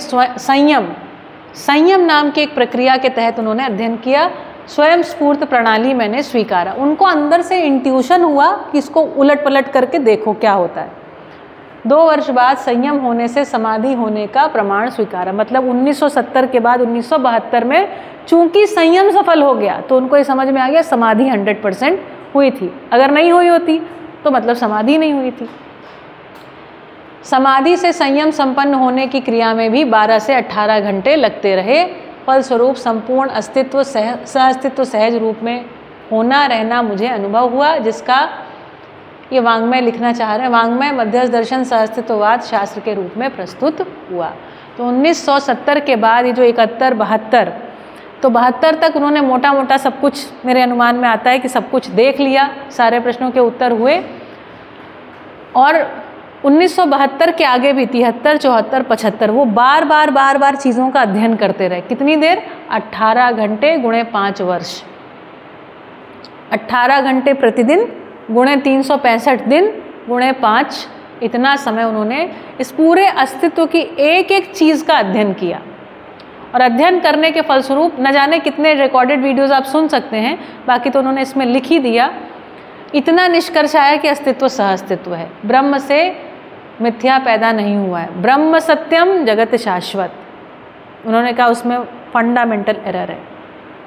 संयम नाम की एक प्रक्रिया के तहत उन्होंने अध्ययन किया। स्वयं स्फूर्त प्रणाली मैंने स्वीकारा। उनको अंदर से इंट्यूशन हुआ कि इसको उलट पलट करके देखो क्या होता है। 2 वर्ष बाद संयम होने से समाधि होने का प्रमाण स्वीकारा। मतलब 1970 के बाद 1972 में चूंकि संयम सफल हो गया तो उनको ये समझ में आ गया समाधि 100% हुई थी। अगर नहीं हुई होती तो मतलब समाधि नहीं हुई थी। समाधि से संयम संपन्न होने की क्रिया में भी 12 से 18 घंटे लगते रहे। फलस्वरूप संपूर्ण अस्तित्व सहअस्तित्व सहज रूप में होना रहना मुझे अनुभव हुआ, जिसका ये वाङ्मय लिखना चाह रहे हैं। वाङ्मय मध्यस्थ दर्शन सहअस्तित्ववाद शास्त्र के रूप में प्रस्तुत हुआ। तो 1970 के बाद ये जो 71, 72, तो 72 तक उन्होंने मोटा मोटा सब कुछ, मेरे अनुमान में आता है कि सब कुछ देख लिया, सारे प्रश्नों के उत्तर हुए। और 1972 के आगे भी 73, 74, 75 वो बार बार चीज़ों का अध्ययन करते रहे। कितनी देर? 18 घंटे गुणे 5 वर्ष, 18 घंटे प्रतिदिन गुणे 365 दिन गुणे 5, इतना समय उन्होंने इस पूरे अस्तित्व की एक एक चीज़ का अध्ययन किया। और अध्ययन करने के फलस्वरूप न जाने कितने रिकॉर्डेड वीडियोज़ आप सुन सकते हैं, बाकी तो उन्होंने इसमें लिख ही दिया। इतना निष्कर्ष आया कि अस्तित्व सहअस्तित्व है, ब्रह्म से मिथ्या पैदा नहीं हुआ है, ब्रह्म सत्यम जगत शाश्वत। उन्होंने कहा उसमें फंडामेंटल एरर है।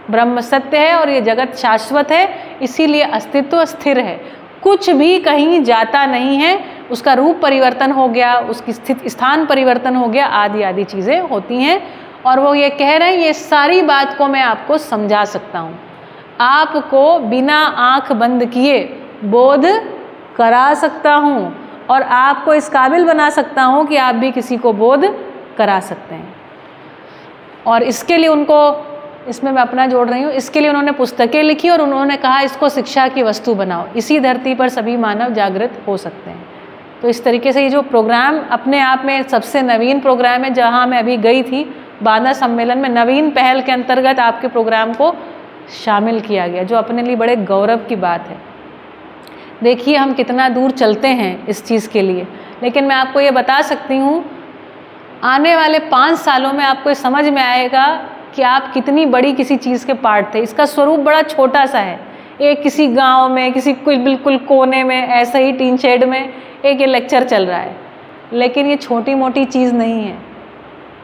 ब्रह्म सत्य है और ये जगत शाश्वत है, इसीलिए अस्तित्व स्थिर है, कुछ भी कहीं जाता नहीं है। उसका रूप परिवर्तन हो गया, उसकी स्थान परिवर्तन हो गया, आदि आदि चीज़ें होती हैं। और वो ये कह रहे हैं ये सारी बात को मैं आपको समझा सकता हूँ, आपको बिना आँख बंद किए बोध करा सकता हूँ और आपको इस काबिल बना सकता हूँ कि आप भी किसी को बोध करा सकते हैं। और इसके लिए उनको, इसमें मैं अपना जोड़ रही हूँ, इसके लिए उन्होंने पुस्तकें लिखी और उन्होंने कहा इसको शिक्षा की वस्तु बनाओ, इसी धरती पर सभी मानव जागृत हो सकते हैं। तो इस तरीके से ये जो प्रोग्राम अपने आप में सबसे नवीन प्रोग्राम है, जहाँ मैं अभी गई थी बांदा सम्मेलन में, नवीन पहल के अंतर्गत आपके प्रोग्राम को शामिल किया गया, जो अपने लिए बड़े गौरव की बात है। देखिए हम कितना दूर चलते हैं इस चीज़ के लिए। लेकिन मैं आपको ये बता सकती हूँ, आने वाले 5 सालों में आपको समझ में आएगा कि आप कितनी बड़ी किसी चीज़ के पार्ट थे। इसका स्वरूप बड़ा छोटा सा है, एक किसी गांव में, किसी बिल्कुल कोने में, ऐसे ही टीन शेड में एक ये लेक्चर चल रहा है। लेकिन ये छोटी मोटी चीज़ नहीं है,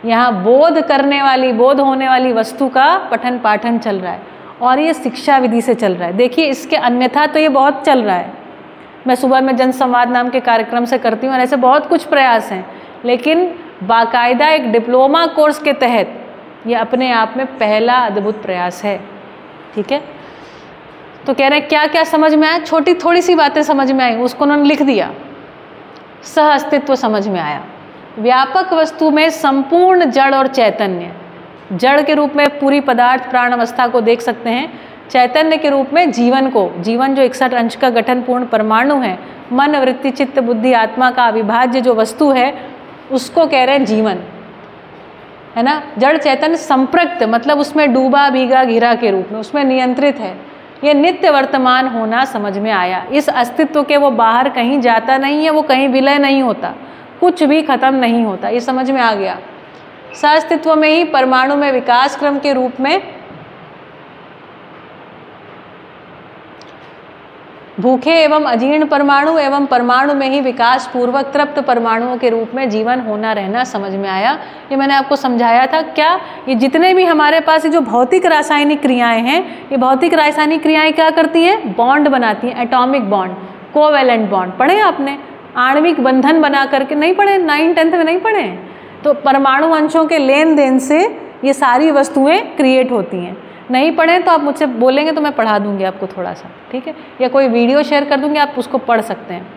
यहाँ बोध करने वाली, बोध होने वाली वस्तु का पठन पाठन चल रहा है और ये शिक्षा विधि से चल रहा है। देखिए इसके अन्यथा तो ये बहुत चल रहा है। मैं सुबह में जन संवाद नाम के कार्यक्रम से करती हूँ और ऐसे बहुत कुछ प्रयास हैं, लेकिन बाकायदा एक डिप्लोमा कोर्स के तहत ये अपने आप में पहला अद्भुत प्रयास है। ठीक है, तो कह रहे हैं क्या क्या समझ में आया, छोटी थोड़ी सी बातें समझ में आई, उसको उन्होंने लिख दिया। सह अस्तित्व समझ में आया, व्यापक वस्तु में संपूर्ण जड़ और चैतन्य, जड़ के रूप में पूरी पदार्थ प्राण अवस्था को देख सकते हैं, चैतन्य के रूप में जीवन को, जीवन जो 61 अंश का गठन पूर्ण परमाणु है, मन वृत्ति चित्त बुद्धि आत्मा का अविभाज्य जो वस्तु है उसको कह रहे हैं जीवन, है ना। जड़ चैतन्य संपृक्त मतलब उसमें डूबा भीगा घिरा के रूप में, उसमें नियंत्रित है। ये नित्य वर्तमान होना समझ में आया। इस अस्तित्व के वो बाहर कहीं जाता नहीं है, वो कहीं विलय नहीं होता, कुछ भी खत्म नहीं होता, ये समझ में आ गया। सहअस्तित्व में ही परमाणु में विकास क्रम के रूप में भूखे एवं अजीर्ण परमाणु एवं परमाणु में ही विकास पूर्वक तृप्त परमाणुओं के रूप में जीवन होना रहना समझ में आया। ये मैंने आपको समझाया था। क्या ये जितने भी हमारे पास ये जो भौतिक रासायनिक क्रियाएं हैं, ये भौतिक रासायनिक क्रियाएं क्या करती हैं? बॉन्ड बनाती हैं, एटॉमिक बॉन्ड, कोवैलेंट बॉन्ड। पढ़े आपने? आणविक बंधन बना करके नहीं पढ़े? 9th-10th में नहीं पढ़े? तो परमाणु अंशों के लेन देन से ये सारी वस्तुएं क्रिएट होती हैं। नहीं पढ़े तो आप मुझसे बोलेंगे तो मैं पढ़ा दूंगी आपको थोड़ा सा, ठीक है, या कोई वीडियो शेयर कर दूंगी, आप उसको पढ़ सकते हैं।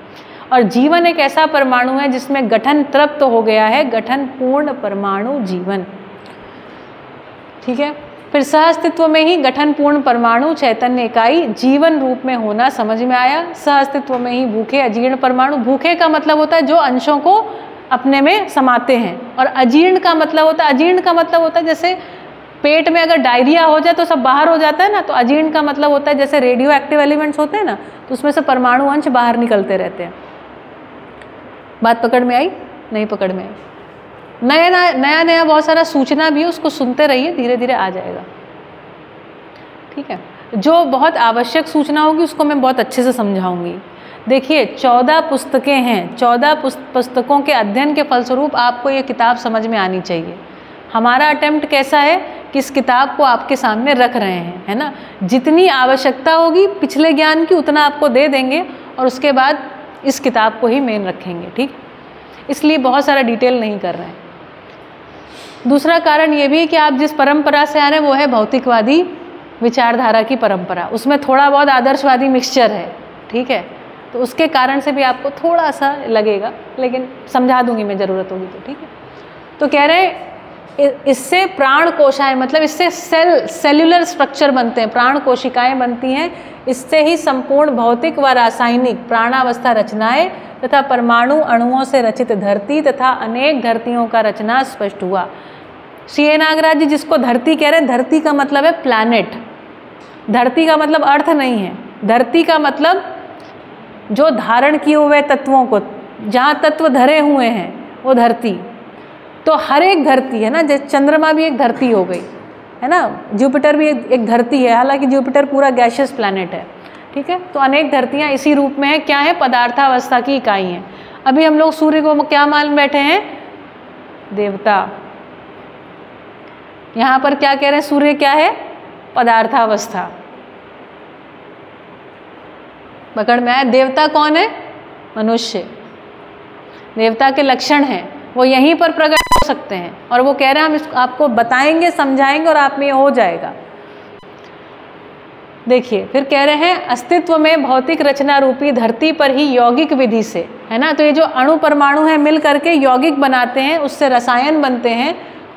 और जीवन एक ऐसा परमाणु है जिसमें गठन तृप्त हो गया है, गठन पूर्ण परमाणु जीवन, ठीक है। फिर सहअस्तित्व में ही गठन पूर्ण परमाणु चैतन्य इकाई जीवन रूप में होना समझ में आया। सहअस्तित्व में ही भूखे अजीर्ण परमाणु, भूखे का मतलब होता है जो अंशों को अपने में समाते हैं, और अजीर्ण का मतलब होता है जैसे पेट में अगर डायरिया हो जाए तो सब बाहर हो जाता है ना, तो अजीर्ण का मतलब होता है जैसे रेडियो एक्टिव एलिमेंट्स होते हैं ना, तो उसमें से परमाणु अंश बाहर निकलते रहते हैं। बात पकड़ में आई? नहीं पकड़ में आई? नया बहुत सारा सूचना भी है, उसको सुनते रहिए, धीरे धीरे आ जाएगा, ठीक है। जो बहुत आवश्यक सूचना होगी उसको मैं बहुत अच्छे से समझाऊंगी। देखिए 14 पुस्तकें हैं, 14 पुस्तकों के अध्ययन के फलस्वरूप आपको ये किताब समझ में आनी चाहिए। हमारा अटेम्प्ट कैसा है कि इस किताब को आपके सामने रख रहे हैं, है ना। जितनी आवश्यकता होगी पिछले ज्ञान की उतना आपको दे देंगे, और उसके बाद इस किताब को ही मेन रखेंगे, ठीक। इसलिए बहुत सारा डिटेल नहीं कर रहे हैं। दूसरा कारण ये भी है कि आप जिस परंपरा से आ रहे हैं वो है भौतिकवादी विचारधारा की परंपरा, उसमें थोड़ा बहुत आदर्शवादी मिक्सचर है, ठीक है। तो उसके कारण से भी आपको थोड़ा सा लगेगा, लेकिन समझा दूंगी मैं, ज़रूरत होगी तो, ठीक है। तो कह रहे हैं इससे प्राण कोशिकाएं, मतलब इससे सेल्यूलर स्ट्रक्चर बनते हैं, प्राण कोशिकाएं बनती हैं। इससे ही संपूर्ण भौतिक व रासायनिक प्राणावस्था रचनाएं तथा परमाणु अणुओं से रचित धरती तथा अनेक धरतियों का रचना स्पष्ट हुआ। श्री ए नागराज जी जिसको धरती कह रहे हैं, धरती का मतलब है प्लैनेट। धरती का मतलब अर्थ नहीं है, धरती का मतलब जो धारण किए हुए तत्वों को, जहाँ तत्व धरे हुए हैं वो धरती। तो हर एक धरती है ना, जैसे चंद्रमा भी एक धरती हो गई, है ना, जुपिटर भी एक धरती है, हालांकि जुपिटर पूरा गैसियस प्लैनेट है, ठीक है। तो अनेक धरतियां इसी रूप में है, क्या है? पदार्थावस्था की इकाई है। अभी हम लोग सूर्य को क्या मान बैठे हैं? देवता। यहाँ पर क्या कह रहे हैं? सूर्य क्या है? पदार्थावस्था। पकड़ में आया? देवता कौन है? मनुष्य। देवता के लक्षण हैं, वो यहीं पर प्रकट हो सकते हैं, और वो कह रहे हैं हम आपको बताएंगे, समझाएंगे, और आप में ये हो जाएगा। देखिए फिर कह रहे हैं अस्तित्व में भौतिक रचना रूपी धरती पर ही यौगिक विधि से, है ना, तो ये जो अणु परमाणु हैं मिल करके यौगिक बनाते हैं, उससे रसायन बनते हैं।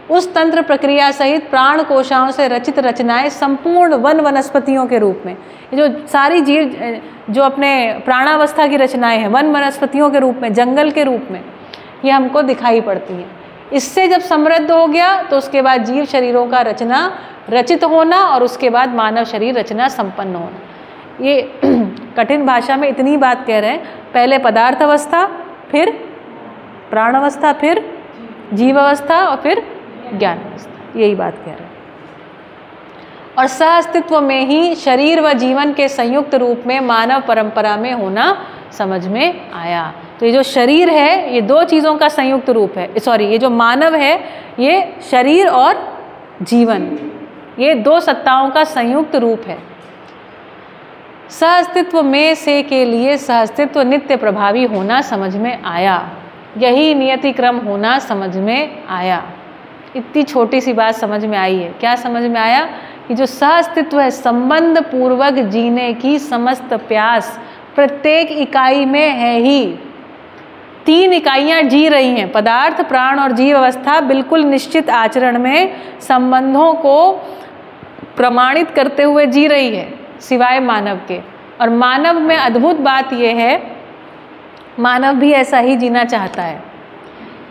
उस तंत्र प्रक्रिया सहित प्राण कोशाओं से रचित रचनाएं संपूर्ण वनस्पतियों के रूप में, ये जो सारी जीव जो अपने प्राणावस्था की रचनाएं हैं वनस्पतियों के रूप में, जंगल के रूप में, ये हमको दिखाई पड़ती हैं। इससे जब समृद्ध हो गया तो उसके बाद जीव शरीरों का रचित होना, और उसके बाद मानव शरीर रचना संपन्न होना। ये कठिन भाषा में इतनी बात कह रहे हैं, पहले पदार्थ अवस्था, फिर प्राण अवस्था, फिर जीव अवस्था, और फिर ज्ञान अवस्था, यही बात कह रहे हैं। और सहअस्तित्व में ही शरीर व जीवन के संयुक्त रूप में मानव परंपरा में होना समझ में आया। तो ये जो शरीर है ये दो चीज़ों का संयुक्त रूप है, सॉरी, ये जो मानव है ये शरीर और जीवन, ये दो सत्ताओं का संयुक्त रूप है। सहअस्तित्व में से के लिए सहअस्तित्व नित्य प्रभावी होना समझ में आया, यही नियति क्रम होना समझ में आया। इतनी छोटी सी बात समझ में आई है। क्या समझ में आया? कि जो सहअस्तित्व है, संबंध पूर्वक जीने की समस्त प्यास प्रत्येक इकाई में है ही। 3 इकाइयाँ जी रही हैं, पदार्थ, प्राण और जीव अवस्था बिल्कुल निश्चित आचरण में संबंधों को प्रमाणित करते हुए जी रही है, सिवाय मानव के। और मानव में अद्भुत बात यह है, मानव भी ऐसा ही जीना चाहता है,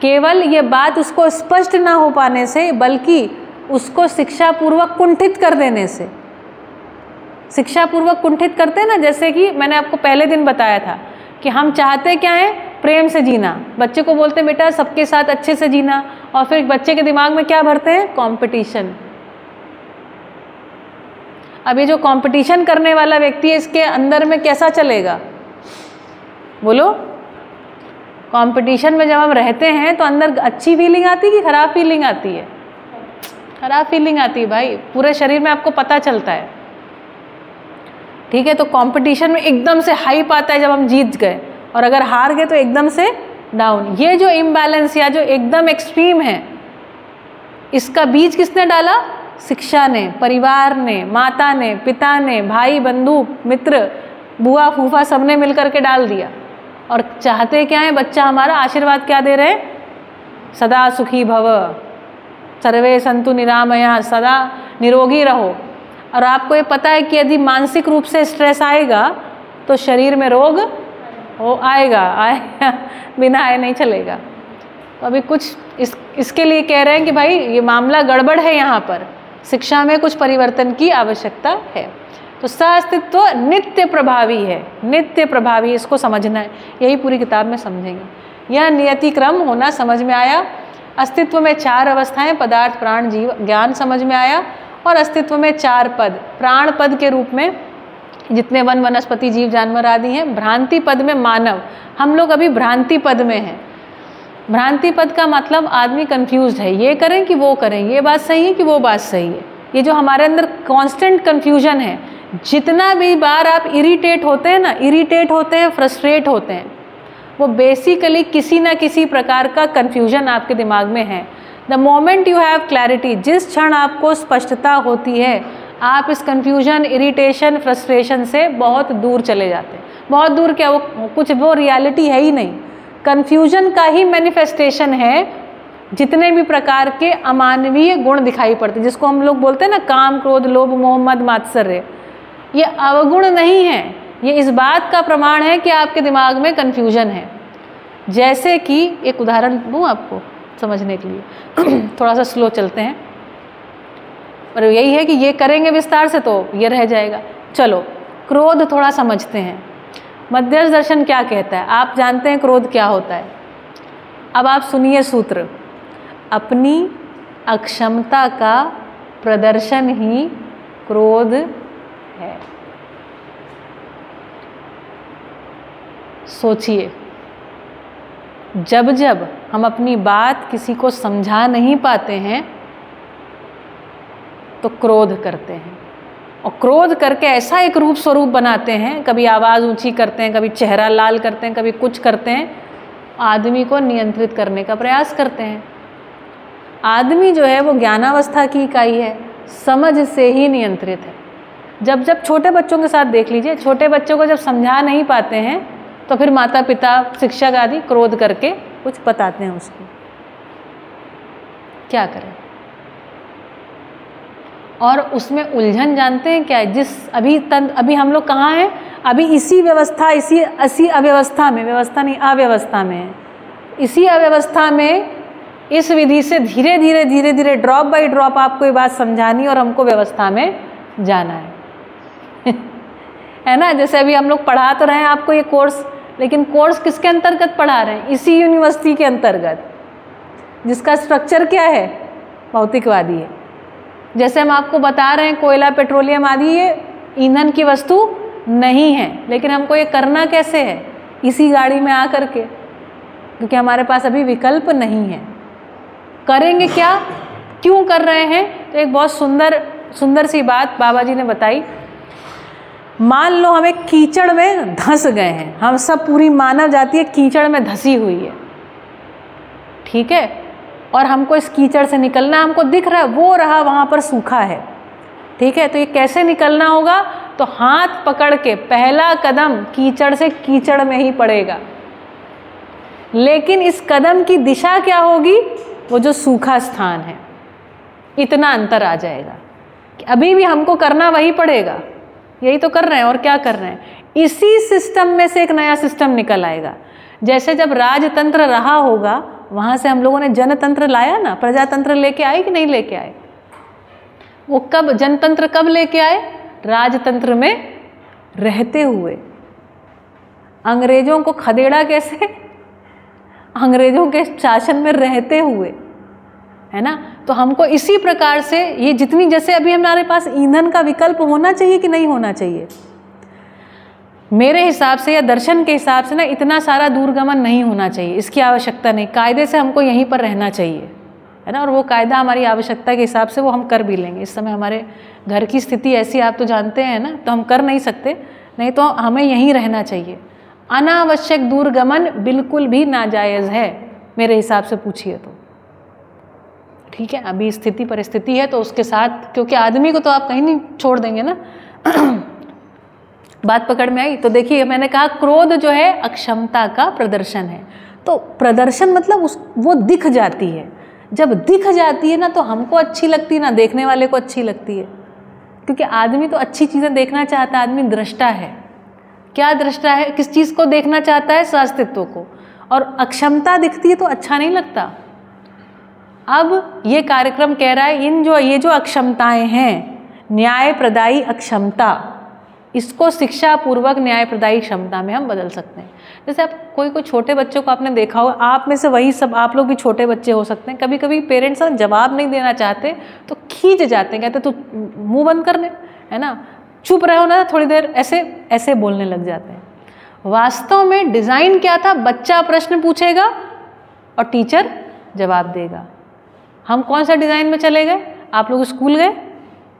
केवल ये बात उसको स्पष्ट ना हो पाने से, बल्कि उसको शिक्षापूर्वक कुंठित कर देने से। शिक्षापूर्वक कुंठित करते हैं ना, जैसे कि मैंने आपको पहले दिन बताया था कि हम चाहते क्या है, प्रेम से जीना। बच्चे को बोलते हैं बेटा सबके साथ अच्छे से जीना, और फिर बच्चे के दिमाग में क्या भरते हैं, कंपटीशन। अब ये जो कंपटीशन करने वाला व्यक्ति है, इसके अंदर में कैसा चलेगा, बोलो? कंपटीशन में जब हम रहते हैं तो अंदर अच्छी फीलिंग आती है कि खराब फीलिंग आती है? खराब फीलिंग आती है भाई, पूरे शरीर में आपको पता चलता है। ठीक है, तो कंपटीशन में एकदम से हाइप आता है जब हम जीत गए, और अगर हार गए तो एकदम से डाउन। ये जो इम्बैलेंस या जो एकदम एक्सट्रीम है, इसका बीज किसने डाला? शिक्षा ने, परिवार ने, माता ने, पिता ने, भाई बंधु मित्र, बुआ फूफा सबने मिलकर के डाल दिया। और चाहते क्या है बच्चा हमारा? आशीर्वाद क्या दे रहे? सदा सुखी भव, सर्वे संतु निरामया, सदा निरोगी रहो। और आपको ये पता है कि यदि मानसिक रूप से स्ट्रेस आएगा तो शरीर में रोग आएगा, बिना आए नहीं चलेगा। तो अभी कुछ इसके लिए कह रहे हैं कि भाई ये मामला गड़बड़ है, यहाँ पर शिक्षा में कुछ परिवर्तन की आवश्यकता है। तो सह-अस्तित्व नित्य प्रभावी है, नित्य प्रभावी, इसको समझना है, यही पूरी किताब में समझेंगे। यह नियति क्रम होना समझ में आया। अस्तित्व में 4 अवस्थाएं, पदार्थ, प्राण, जीव, ज्ञान समझ में आया। और अस्तित्व में 4 पद, प्राण पद के रूप में जितने वन वनस्पति जीव जानवर आदि हैं, भ्रांति पद में मानव। हम लोग अभी भ्रांति पद में हैं। भ्रांति पद का मतलब आदमी कंफ्यूज्ड है, ये करें कि वो करें, ये बात सही है कि वो बात सही है। ये जो हमारे अंदर कांस्टेंट कंफ्यूजन है, जितना भी बार आप इरिटेट होते हैं ना, इरिटेट होते हैं, फ्रस्ट्रेट होते हैं, वो बेसिकली किसी ना किसी प्रकार का कंफ्यूजन आपके दिमाग में है। The moment you have clarity, जिस क्षण आपको स्पष्टता होती है, आप इस कंफ्यूजन, इरिटेशन, फ्रस्ट्रेशन से बहुत दूर चले जाते हैं। बहुत दूर क्या, वो रियलिटी है ही नहीं, कंफ्यूजन का ही मैनिफेस्टेशन है। जितने भी प्रकार के अमानवीय गुण दिखाई पड़ते, जिसको हम लोग बोलते हैं ना काम, क्रोध, लोभ, मोह, मद, मात्सर्य, ये अवगुण नहीं है, ये इस बात का प्रमाण है कि आपके दिमाग में कंफ्यूजन है। जैसे कि एक उदाहरण दूं आपको समझने के लिए, थोड़ा सा स्लो चलते हैं, पर यही है कि ये करेंगे विस्तार से तो ये रह जाएगा। चलो क्रोध थोड़ा समझते हैं। मध्यस्थ दर्शन क्या कहता है? आप जानते हैं क्रोध क्या होता है। अब आप सुनिए सूत्र, अपनी अक्षमता का प्रदर्शन ही क्रोध है। सोचिए, जब जब हम अपनी बात किसी को समझा नहीं पाते हैं तो क्रोध करते हैं, और क्रोध करके ऐसा एक रूप स्वरूप बनाते हैं, कभी आवाज़ ऊंची करते हैं, कभी चेहरा लाल करते हैं, कभी कुछ करते हैं, आदमी को नियंत्रित करने का प्रयास करते हैं। आदमी जो है वो ज्ञानावस्था की इकाई है, समझ से ही नियंत्रित है। जब जब छोटे बच्चों के साथ देख लीजिए, छोटे बच्चों को जब समझा नहीं पाते हैं तो फिर माता पिता, शिक्षक आदि क्रोध करके कुछ बताते हैं उसको। क्या करें? और उसमें उलझन जानते हैं क्या है? अभी हम लोग कहाँ हैं? अभी इसी व्यवस्था, इसी अव्यवस्था में, व्यवस्था नहीं अव्यवस्था में है। इसी अव्यवस्था में इस विधि से धीरे धीरे धीरे धीरे ड्रॉप बाय ड्रॉप आपको ये बात समझानी और हमको व्यवस्था में जाना है है ना? जैसे अभी हम लोग पढ़ा तो रहे हैं आपको ये कोर्स, लेकिन कोर्स किसके अंतर्गत पढ़ा रहे हैं? इसी यूनिवर्सिटी के अंतर्गत, जिसका स्ट्रक्चर क्या है? भौतिकवादी है। जैसे हम आपको बता रहे हैं कोयला, पेट्रोलियम आदि ये ईंधन की वस्तु नहीं है, लेकिन हमको ये करना कैसे है? इसी गाड़ी में आकर के, क्योंकि हमारे पास अभी विकल्प नहीं है। करेंगे क्या? क्यों कर रहे हैं? तो एक बहुत सुंदर सी बात बाबा जी ने बताई। मान लो हमें कीचड़ में धंस गए हैं, हम सब, पूरी मानव जाति है कीचड़ में धंसी हुई है, ठीक है, और हमको इस कीचड़ से निकलना, हमको दिख रहा है वो रहा वहाँ पर सूखा है, ठीक है। तो ये कैसे निकलना होगा? तो हाथ पकड़ के पहला कदम कीचड़ से कीचड़ में ही पड़ेगा। लेकिन इस कदम की दिशा क्या होगी, वो जो सूखा स्थान है, इतना अंतर आ जाएगा कि अभी भी हमको करना वही पड़ेगा, यही तो कर रहे हैं और क्या कर रहे हैं। इसी सिस्टम में से एक नया सिस्टम निकल आएगा। जैसे जब राजतंत्र रहा होगा, वहाँ से हम लोगों ने जनतंत्र लाया ना, प्रजातंत्र लेके आए कि नहीं लेके आए? वो कब जनतंत्र कब लेके आए? राजतंत्र में रहते हुए। अंग्रेजों को खदेड़ा कैसे? अंग्रेजों के शासन में रहते हुए, है ना। तो हमको इसी प्रकार से ये जितनी, जैसे अभी हमारे पास ईंधन का विकल्प होना चाहिए कि नहीं होना चाहिए, मेरे हिसाब से या दर्शन के हिसाब से ना इतना सारा दूरगमन नहीं होना चाहिए, इसकी आवश्यकता नहीं। कायदे से हमको यहीं पर रहना चाहिए, है ना। और वो कायदा हमारी आवश्यकता के हिसाब से वो हम कर भी लेंगे। इस समय हमारे घर की स्थिति ऐसी आप तो जानते हैं ना, तो हम कर नहीं सकते, नहीं तो हमें यहीं रहना चाहिए। अनावश्यक दूरगमन बिल्कुल भी नाजायज़ है मेरे हिसाब से, पूछिए तो। ठीक है, अभी स्थिति परिस्थिति है तो उसके साथ, क्योंकि आदमी को तो आप कहीं नहीं छोड़ देंगे ना। बात पकड़ में आई? तो देखिए, मैंने कहा क्रोध जो है अक्षमता का प्रदर्शन है। तो प्रदर्शन मतलब वो दिख जाती है। जब दिख जाती है ना, तो हमको अच्छी लगती है ना, देखने वाले को अच्छी लगती है, क्योंकि आदमी तो अच्छी चीज़ें देखना चाहता है। आदमी दृष्टा है। क्या दृष्टा है? किस चीज़ को देखना चाहता है? स्वास्तित्व को। और अक्षमता दिखती है तो अच्छा नहीं लगता। अब ये कार्यक्रम कह रहा है ये जो अक्षमताएं हैं, न्यायप्रदायी अक्षमता, इसको शिक्षा पूर्वक न्यायप्रदायी क्षमता में हम बदल सकते हैं। जैसे आप कोई छोटे बच्चों को आपने देखा होगा, आप में से वही सब आप लोग भी छोटे बच्चे हो सकते हैं। कभी कभी पेरेंट्स जवाब नहीं देना चाहते तो खींच जाते हैं, कहते तू मुंह बंद कर ले, है ना, चुप रहो ना थोड़ी देर, ऐसे ऐसे बोलने लग जाते हैं। वास्तव में डिज़ाइन क्या था? बच्चा प्रश्न पूछेगा और टीचर जवाब देगा। हम कौन सा डिज़ाइन में चले गए? आप लोग स्कूल गए,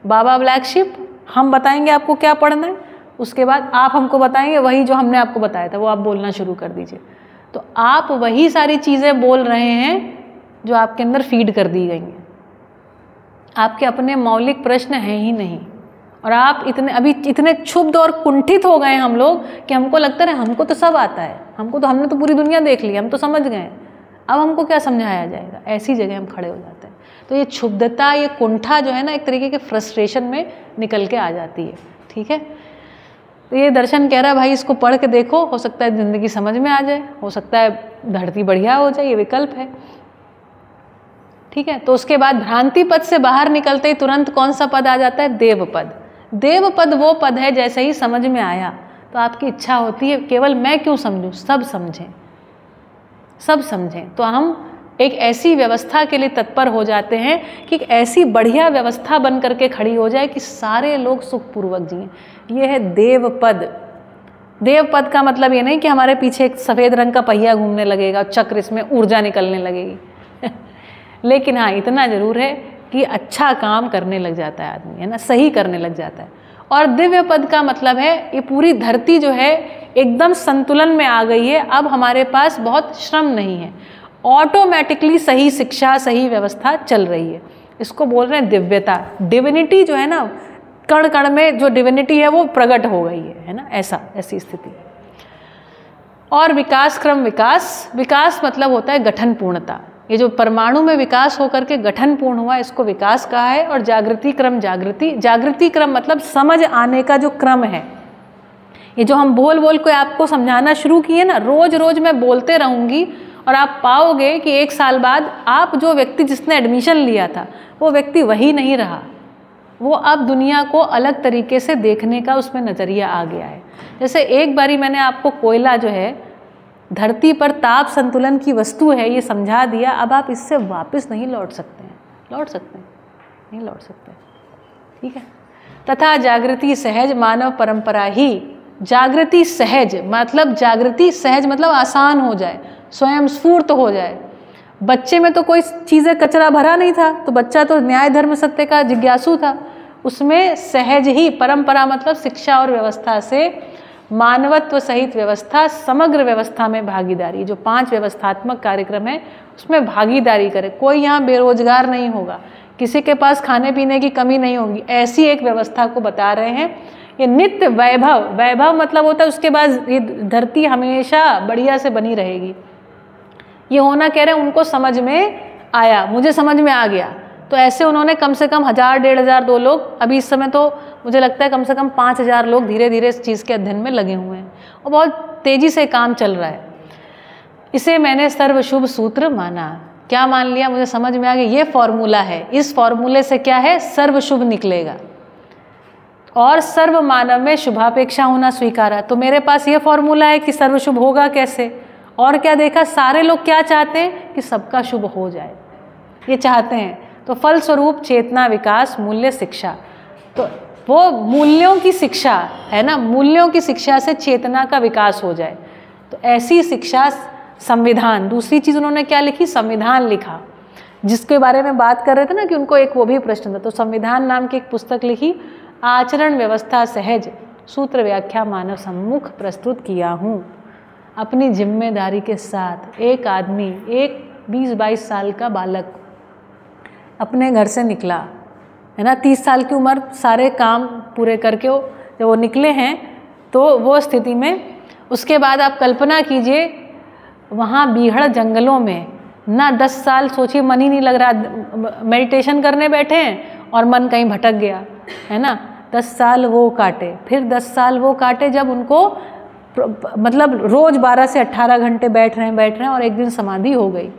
बाबा ब्लैक शिप, हम बताएंगे आपको क्या पढ़ना है, उसके बाद आप हमको बताएंगे वही जो हमने आपको बताया था, वो आप बोलना शुरू कर दीजिए। तो आप वही सारी चीज़ें बोल रहे हैं जो आपके अंदर फीड कर दी गई हैं। आपके अपने मौलिक प्रश्न हैं ही नहीं, और आप अभी इतने क्षुब्ध और कुंठित हो गए हम लोग कि हमको लगता है हमको तो सब आता है, हमने तो पूरी दुनिया देख ली, हम तो समझ गए, अब हमको क्या समझाया जाएगा। ऐसी जगह हम खड़े हो जाते हैं। तो ये क्षुब्धता, ये कुंठा जो है ना, एक तरीके के फ्रस्ट्रेशन में निकल के आ जाती है। ठीक है, तो ये दर्शन कह रहा है भाई इसको पढ़ के देखो, हो सकता है ज़िंदगी समझ में आ जाए, हो सकता है धरती बढ़िया हो जाए, ये विकल्प है। ठीक है, तो उसके बाद भ्रांति पद से बाहर निकलते ही तुरंत कौन सा पद आ जाता है? देव पद। देव पद वो पद है जैसे ही समझ में आया तो आपकी इच्छा होती है केवल मैं क्यों समझूं, सब समझें, सब समझें। तो हम एक ऐसी व्यवस्था के लिए तत्पर हो जाते हैं कि एक ऐसी बढ़िया व्यवस्था बन करके खड़ी हो जाए कि सारे लोग सुखपूर्वक जिएं। ये है देव पद। देव पद का मतलब ये नहीं कि हमारे पीछे एक सफ़ेद रंग का पहिया घूमने लगेगा, चक्र, इसमें ऊर्जा निकलने लगेगी। लेकिन हाँ, इतना जरूर है कि अच्छा काम करने लग जाता है आदमी, है ना, सही करने लग जाता है। और दिव्य पद का मतलब है ये पूरी धरती जो है एकदम संतुलन में आ गई है। अब हमारे पास बहुत श्रम नहीं है, ऑटोमेटिकली सही शिक्षा, सही व्यवस्था चल रही है। इसको बोल रहे हैं दिव्यता। डिविनिटी जो है ना, कण कण में जो डिविनिटी है वो प्रकट हो गई है ना, ऐसी स्थिति। और विकास क्रम विकास मतलब होता है गठन पूर्णता। ये जो परमाणु में विकास होकर के गठन पूर्ण हुआ, इसको विकास कहा है। और जागृति क्रम मतलब समझ आने का जो क्रम है। ये जो हम बोल बोल के आपको समझाना शुरू किए ना, रोज रोज मैं बोलते रहूँगी और आप पाओगे कि 1 साल बाद आप जो व्यक्ति जिसने एडमिशन लिया था वो व्यक्ति वही नहीं रहा। वो अब दुनिया को अलग तरीके से देखने का उसमें नज़रिया आ गया है। जैसे एक बारी मैंने आपको कोयला जो है धरती पर ताप संतुलन की वस्तु है ये समझा दिया, अब आप इससे वापस नहीं लौट सकते हैं। नहीं लौट सकते। ठीक है। तथा जागृति सहज मानव परंपरा ही। जागृति सहज मतलब आसान हो जाए, स्वयं स्फूर्त हो जाए। बच्चे में तो कोई चीज़ें कचरा भरा नहीं था, तो बच्चा तो न्याय धर्म सत्य का जिज्ञासु था। उसमें सहज ही, परंपरा मतलब शिक्षा और व्यवस्था से मानवत्व सहित व्यवस्था, समग्र व्यवस्था में भागीदारी। जो 5 व्यवस्थात्मक कार्यक्रम है उसमें भागीदारी करे। कोई यहाँ बेरोजगार नहीं होगा, किसी के पास खाने पीने की कमी नहीं होगी, ऐसी एक व्यवस्था को बता रहे हैं। ये नित्य वैभव मतलब होता है उसके बाद ये धरती हमेशा बढ़िया से बनी रहेगी, ये होना कह रहे हैं उनको समझ में आया, मुझे समझ में आ गया। तो ऐसे उन्होंने कम से कम 1000, 1500 2 लोग, अभी इस समय तो मुझे लगता है कम से कम 5000 लोग धीरे धीरे इस चीज़ के अध्ययन में लगे हुए हैं और बहुत तेज़ी से काम चल रहा है। इसे मैंने सर्वशुभ सूत्र माना। क्या मान लिया? मुझे समझ में आ गया ये फॉर्मूला है, इस फॉर्मूले से क्या है? सर्वशुभ निकलेगा और सर्व मानव में शुभापेक्षा होना स्वीकारा। तो मेरे पास ये फॉर्मूला है कि सर्वशुभ होगा कैसे। और क्या देखा? सारे लोग क्या चाहते हैं कि सबका शुभ हो जाए, ये चाहते हैं। तो फलस्वरूप चेतना, विकास, मूल्य, शिक्षा। तो वो मूल्यों की शिक्षा है ना, मूल्यों की शिक्षा से चेतना का विकास हो जाए। तो ऐसी शिक्षा, संविधान। दूसरी चीज़ उन्होंने क्या लिखी? संविधान लिखा, जिसके बारे में बात कर रहे थे ना कि उनको एक वो भी प्रश्न था। तो संविधान नाम की एक पुस्तक लिखी, आचरण व्यवस्था सहज सूत्र व्याख्या मानव सम्मुख प्रस्तुत किया हूँ। अपनी जिम्मेदारी के साथ एक आदमी, एक 20-22 साल का बालक अपने घर से निकला है ना, 30 साल की उम्र, सारे काम पूरे करके जब वो निकले हैं, तो वो स्थिति में उसके बाद आप कल्पना कीजिए वहाँ बीहड़ जंगलों में ना 10 साल, सोचिए मन ही नहीं लग रहा, मेडिटेशन करने बैठे हैं और मन कहीं भटक गया है ना। 10 साल वो काटे, फिर 10 साल वो काटे जब उनको मतलब रोज़ 12 से 18 घंटे बैठ रहे हैं और एक दिन समाधि हो गई।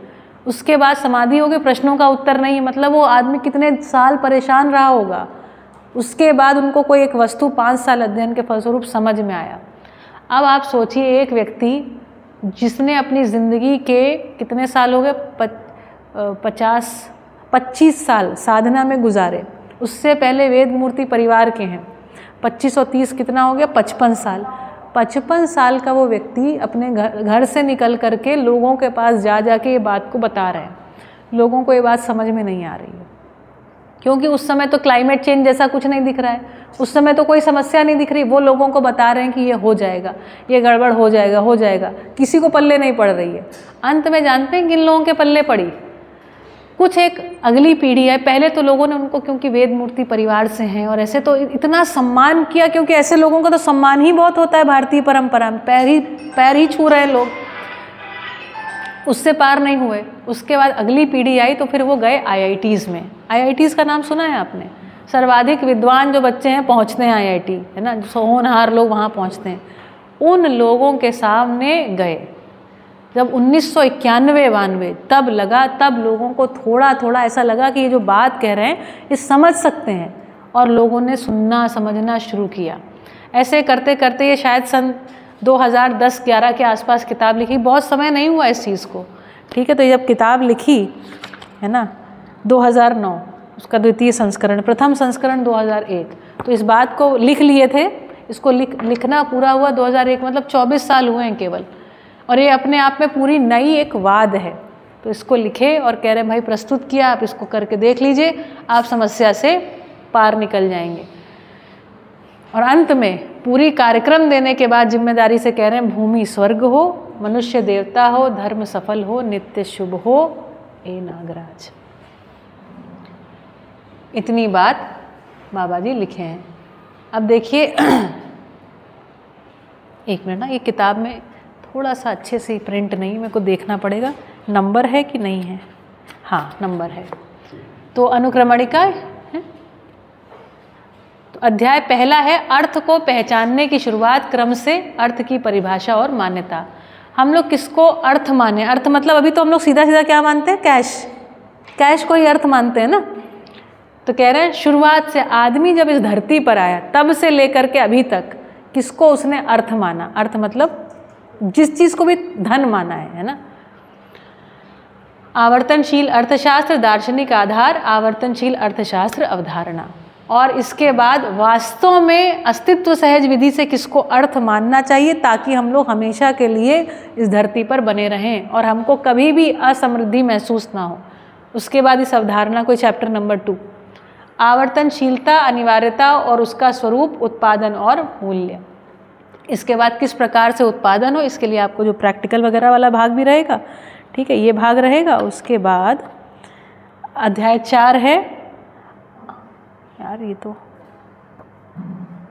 उसके बाद समाधि हो गई, प्रश्नों का उत्तर नहीं, मतलब वो आदमी कितने साल परेशान रहा होगा। उसके बाद उनको कोई एक वस्तु 5 साल अध्ययन के फलस्वरूप समझ में आया। अब आप सोचिए एक व्यक्ति जिसने अपनी ज़िंदगी के कितने साल हो गए, 25 साल साधना में गुजारे। उससे पहले वेद मूर्ति परिवार के हैं, 25 और 30 कितना हो गया? 55 साल। 55 साल का वो व्यक्ति अपने घर से निकल करके लोगों के पास जा के ये बात को बता रहे हैं। लोगों को ये बात समझ में नहीं आ रही है, क्योंकि उस समय तो क्लाइमेट चेंज जैसा कुछ नहीं दिख रहा है, उस समय तो कोई समस्या नहीं दिख रही। वो लोगों को बता रहे हैं कि ये हो जाएगा, ये गड़बड़ हो जाएगा, किसी को पल्ले नहीं पड़ रही है। अंत में जानते हैं किन लोगों के पल्ले पड़ी? कुछ एक अगली पीढ़ी है। पहले तो लोगों ने उनको, क्योंकि वेद मूर्ति परिवार से हैं और ऐसे, तो इतना सम्मान किया, क्योंकि ऐसे लोगों का तो सम्मान ही बहुत होता है भारतीय परंपरा में। पैर ही छू रहे हैं लोग, उससे पार नहीं हुए। उसके बाद अगली पीढ़ी आई तो फिर वो गए IITs में। IITs का नाम सुना है आपने? सर्वाधिक विद्वान जो बच्चे हैं पहुँचते हैं IIT, है ना, होनहार लोग वहाँ पहुँचते हैं। उन लोगों के सामने गए जब 1991-92, तब लगा, तब लोगों को थोड़ा थोड़ा ऐसा लगा कि ये जो बात कह रहे हैं ये समझ सकते हैं, और लोगों ने सुनना समझना शुरू किया। ऐसे करते करते ये शायद सन 2010-11 के आसपास किताब लिखी। बहुत समय नहीं हुआ इस चीज़ को, ठीक है। तो जब किताब लिखी है ना 2009, उसका द्वितीय संस्करण, प्रथम संस्करण 2001, तो इस बात को लिख लिए थे। इसको लिखना पूरा हुआ 2001, मतलब 24 साल हुए हैं केवल। और ये अपने आप में पूरी नई एक वाद है। तो इसको लिखे और कह रहे हैं भाई प्रस्तुत किया, आप इसको करके देख लीजिए, आप समस्या से पार निकल जाएंगे। और अंत में पूरी कार्यक्रम देने के बाद जिम्मेदारी से कह रहे हैं भूमि स्वर्ग हो, मनुष्य देवता हो, धर्म सफल हो, नित्य शुभ हो, ए नागराज। इतनी बात बाबा जी लिखे हैं। अब देखिए एक मिनट ना, ये किताब में थोड़ा सा अच्छे से प्रिंट नहीं, मेरे को देखना पड़ेगा नंबर है कि नहीं है। हाँ नंबर है। तो अनुक्रमणिका है। तो अध्याय पहला है अर्थ को पहचानने की शुरुआत, क्रम से अर्थ की परिभाषा और मान्यता। हम लोग किसको अर्थ माने? अर्थ मतलब अभी तो हम लोग सीधा सीधा क्या मानते हैं? कैश को ही अर्थ मानते हैं ना। तो कह रहे हैं शुरुआत से आदमी जब इस धरती पर आया तब से लेकर के अभी तक किसको उसने अर्थ माना? अर्थ मतलब जिस चीज़ को भी धन माना है ना। आवर्तनशील अर्थशास्त्र दार्शनिक आधार, आवर्तनशील अर्थशास्त्र अवधारणा। और इसके बाद वास्तव में अस्तित्व सहज विधि से किसको अर्थ मानना चाहिए, ताकि हम लोग हमेशा के लिए इस धरती पर बने रहें और हमको कभी भी असमृद्धि महसूस ना हो। उसके बाद इस अवधारणा को चैप्टर नंबर 2, आवर्तनशीलता, अनिवार्यता और उसका स्वरूप, उत्पादन और मूल्य। इसके बाद किस प्रकार से उत्पादन हो, इसके लिए आपको जो प्रैक्टिकल वगैरह वाला भाग भी रहेगा, ठीक है, ये भाग रहेगा। उसके बाद अध्याय 4 है, यार ये तो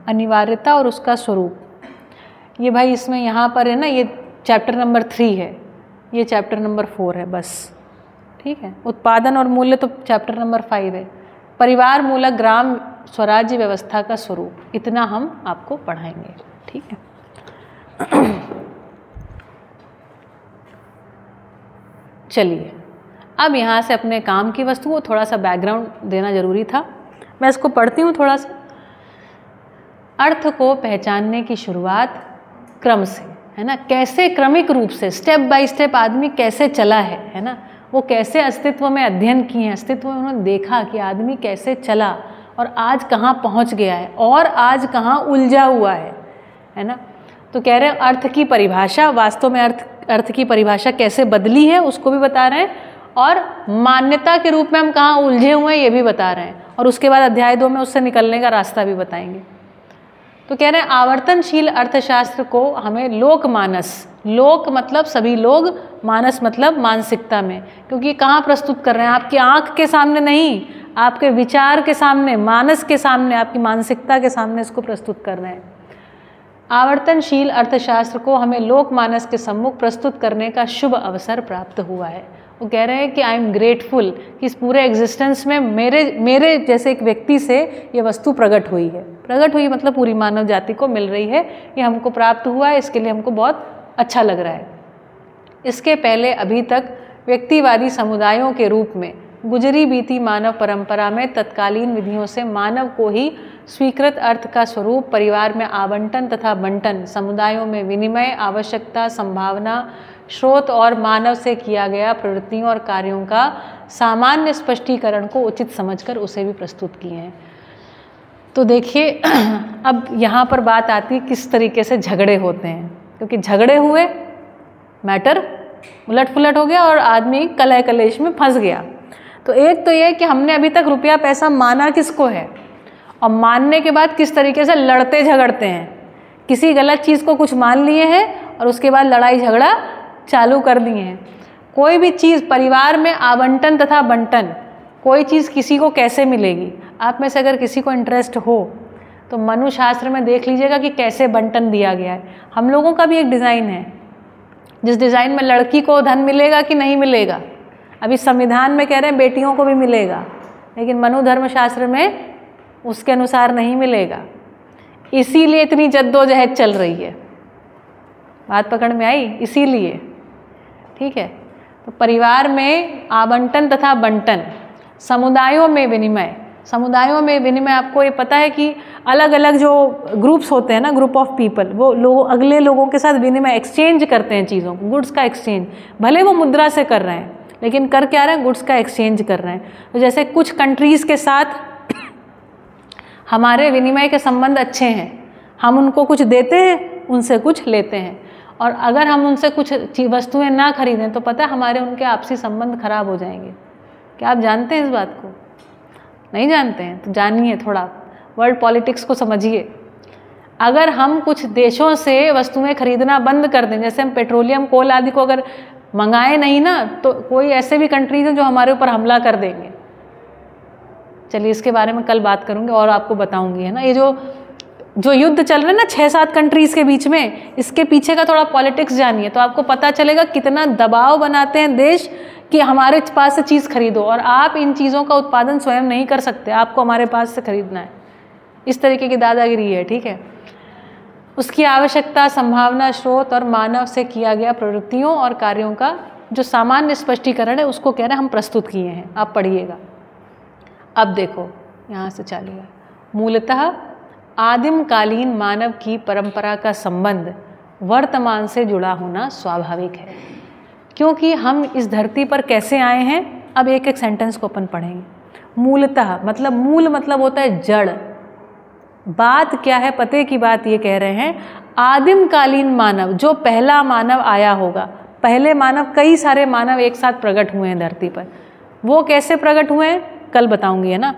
अनिवार्यता और उसका स्वरूप। ये भाई इसमें यहाँ पर है ना, ये चैप्टर नंबर 3 है। ये चैप्टर नंबर 4 है बस, ठीक है। उत्पादन और मूल्य तो चैप्टर नंबर 5 है। परिवार मूलक ग्राम स्वराज्य व्यवस्था का स्वरूप, इतना हम आपको पढ़ाएंगे, ठीक है। चलिए, अब यहाँ से अपने काम की वस्तु को थोड़ा सा बैकग्राउंड देना जरूरी था। मैं इसको पढ़ती हूँ थोड़ा सा। अर्थ को पहचानने की शुरुआत क्रम से, है ना, कैसे क्रमिक रूप से स्टेप बाय स्टेप आदमी कैसे चला है ना, वो कैसे अस्तित्व में अध्ययन किए हैं, अस्तित्व में उन्होंने देखा कि आदमी कैसे चला और आज कहाँ पहुँच गया है और आज कहाँ उलझा हुआ है ना। तो कह रहे हैं अर्थ की परिभाषा, वास्तव में अर्थ की परिभाषा कैसे बदली है उसको भी बता रहे हैं, और मान्यता के रूप में हम कहाँ उलझे हुए हैं ये भी बता रहे हैं, और उसके बाद अध्याय 2 में उससे निकलने का रास्ता भी बताएंगे। तो कह रहे हैं आवर्तनशील अर्थशास्त्र को हमें लोकमानस, लोक मतलब सभी लोग, मानस मतलब मानसिकता में, क्योंकि कहाँ प्रस्तुत कर रहे हैं, आपकी आँख के सामने नहीं, आपके विचार के सामने, मानस के सामने, आपकी मानसिकता के सामने इसको प्रस्तुत कर रहे हैं। आवर्तनशील अर्थशास्त्र को हमें लोकमानस के सम्मुख प्रस्तुत करने का शुभ अवसर प्राप्त हुआ है। वो कह रहे हैं कि आई एम ग्रेटफुल कि इस पूरे एग्जिस्टेंस में मेरे जैसे एक व्यक्ति से ये वस्तु प्रकट हुई है। प्रकट हुई मतलब पूरी मानव जाति को मिल रही है, ये हमको प्राप्त हुआ है, इसके लिए हमको बहुत अच्छा लग रहा है। इसके पहले अभी तक व्यक्तिवादी समुदायों के रूप में गुजरी बीती मानव परंपरा में तत्कालीन विधियों से मानव को ही स्वीकृत अर्थ का स्वरूप परिवार में आवंटन तथा बंटन, समुदायों में विनिमय, आवश्यकता, संभावना, स्रोत और मानव से किया गया प्रवृत्तियों और कार्यों का सामान्य स्पष्टीकरण को उचित समझकर उसे भी प्रस्तुत किए हैं। तो देखिए अब यहाँ पर बात आती है किस तरीके से झगड़े होते हैं, क्योंकि झगड़े हुए मैटर उलट पुलट हो गया और आदमी कलह कलेश में फंस गया। तो एक तो ये कि हमने अभी तक रुपया पैसा माना किसको है, और मानने के बाद किस तरीके से लड़ते झगड़ते हैं। किसी गलत चीज़ को कुछ मान लिए हैं और उसके बाद लड़ाई झगड़ा चालू कर दिए हैं। कोई भी चीज़ परिवार में आवंटन तथा बंटन, कोई चीज़ किसी को कैसे मिलेगी। आप में से अगर किसी को इंटरेस्ट हो तो मनुशास्त्र में देख लीजिएगा कि कैसे बंटन दिया गया है। हम लोगों का भी एक डिज़ाइन है, जिस डिज़ाइन में लड़की को धन मिलेगा कि नहीं मिलेगा। अभी संविधान में कह रहे हैं बेटियों को भी मिलेगा, लेकिन मनुधर्मशास्त्र में उसके अनुसार नहीं मिलेगा। इसीलिए इतनी जद्दोजहद चल रही है। बात पकड़ में आई? इसीलिए, ठीक है। तो परिवार में आवंटन तथा बंटन, समुदायों में विनिमय। समुदायों में विनिमय, आपको ये पता है कि अलग अलग जो ग्रुप्स होते हैं ना, ग्रुप ऑफ पीपल, वो लोग अगले लोगों के साथ विनिमय एक्सचेंज करते हैं चीज़ों को, गुड्स का एक्सचेंज। भले वो मुद्रा से कर रहे हैं, लेकिन कर क्या रहे हैं, गुड्स का एक्सचेंज कर रहे हैं। तो जैसे कुछ कंट्रीज़ के साथ हमारे विनिमय के संबंध अच्छे हैं, हम उनको कुछ देते हैं, उनसे कुछ लेते हैं, और अगर हम उनसे कुछ वस्तुएं ना खरीदें तो पता है हमारे उनके आपसी संबंध खराब हो जाएंगे। क्या आप जानते हैं इस बात को? नहीं जानते हैं तो जानिए, थोड़ा वर्ल्ड पॉलिटिक्स को समझिए। अगर हम कुछ देशों से वस्तुएं खरीदना बंद कर दें, जैसे हम पेट्रोलियम कोल आदि को अगर मंगाए नहीं ना, तो कोई ऐसे भी कंट्रीज हैं जो हमारे ऊपर हमला कर देंगे। चलिए इसके बारे में कल बात करूँगी और आपको बताऊँगी, है ना। ये जो युद्ध चल रहा है ना 6-7 कंट्रीज़ के बीच में, इसके पीछे का थोड़ा पॉलिटिक्स जानिए तो आपको पता चलेगा कितना दबाव बनाते हैं देश कि हमारे पास से चीज़ खरीदो, और आप इन चीज़ों का उत्पादन स्वयं नहीं कर सकते, आपको हमारे पास से खरीदना है। इस तरीके की दादागिरी है, ठीक है। उसकी आवश्यकता, संभावना, स्रोत और मानव से किया गया प्रवृत्तियों और कार्यों का जो सामान्य स्पष्टीकरण है उसको कह रहे हैं हम प्रस्तुत किए हैं। आप पढ़िएगा। अब देखो यहाँ से चलिए। मूलतः आदिमकालीन मानव की परंपरा का संबंध वर्तमान से जुड़ा होना स्वाभाविक है, क्योंकि हम इस धरती पर कैसे आए हैं। अब एक एक सेंटेंस को अपन पढ़ेंगे। मूलतः मतलब, मूल मतलब होता है जड़। बात क्या है, पते की बात ये कह रहे हैं, आदिमकालीन मानव, जो पहला मानव आया होगा। पहले मानव, कई सारे मानव एक साथ प्रकट हुए हैं धरती पर। वो कैसे प्रकट हुए हैं कल बताऊंगी, है ना,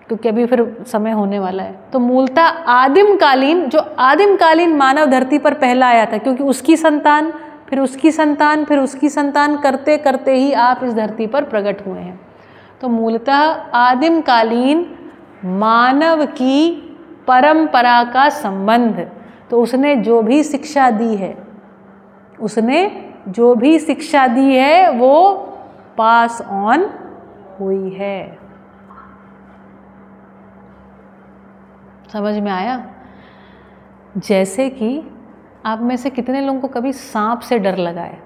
क्योंकि अभी फिर समय होने वाला है। तो मूलतः आदिमकालीन, जो आदिमकालीन मानव धरती पर पहला आया था, क्योंकि उसकी संतान, फिर उसकी संतान, फिर उसकी संतान करते करते ही आप इस धरती पर प्रकट हुए हैं। तो मूलतः आदिमकालीन मानव की परंपरा का संबंध, तो उसने जो भी शिक्षा दी है, उसने जो भी शिक्षा दी है वो पास ऑन हुई है। समझ में आया? जैसे कि आप में से कितने लोगों को कभी सांप से डर लगा है?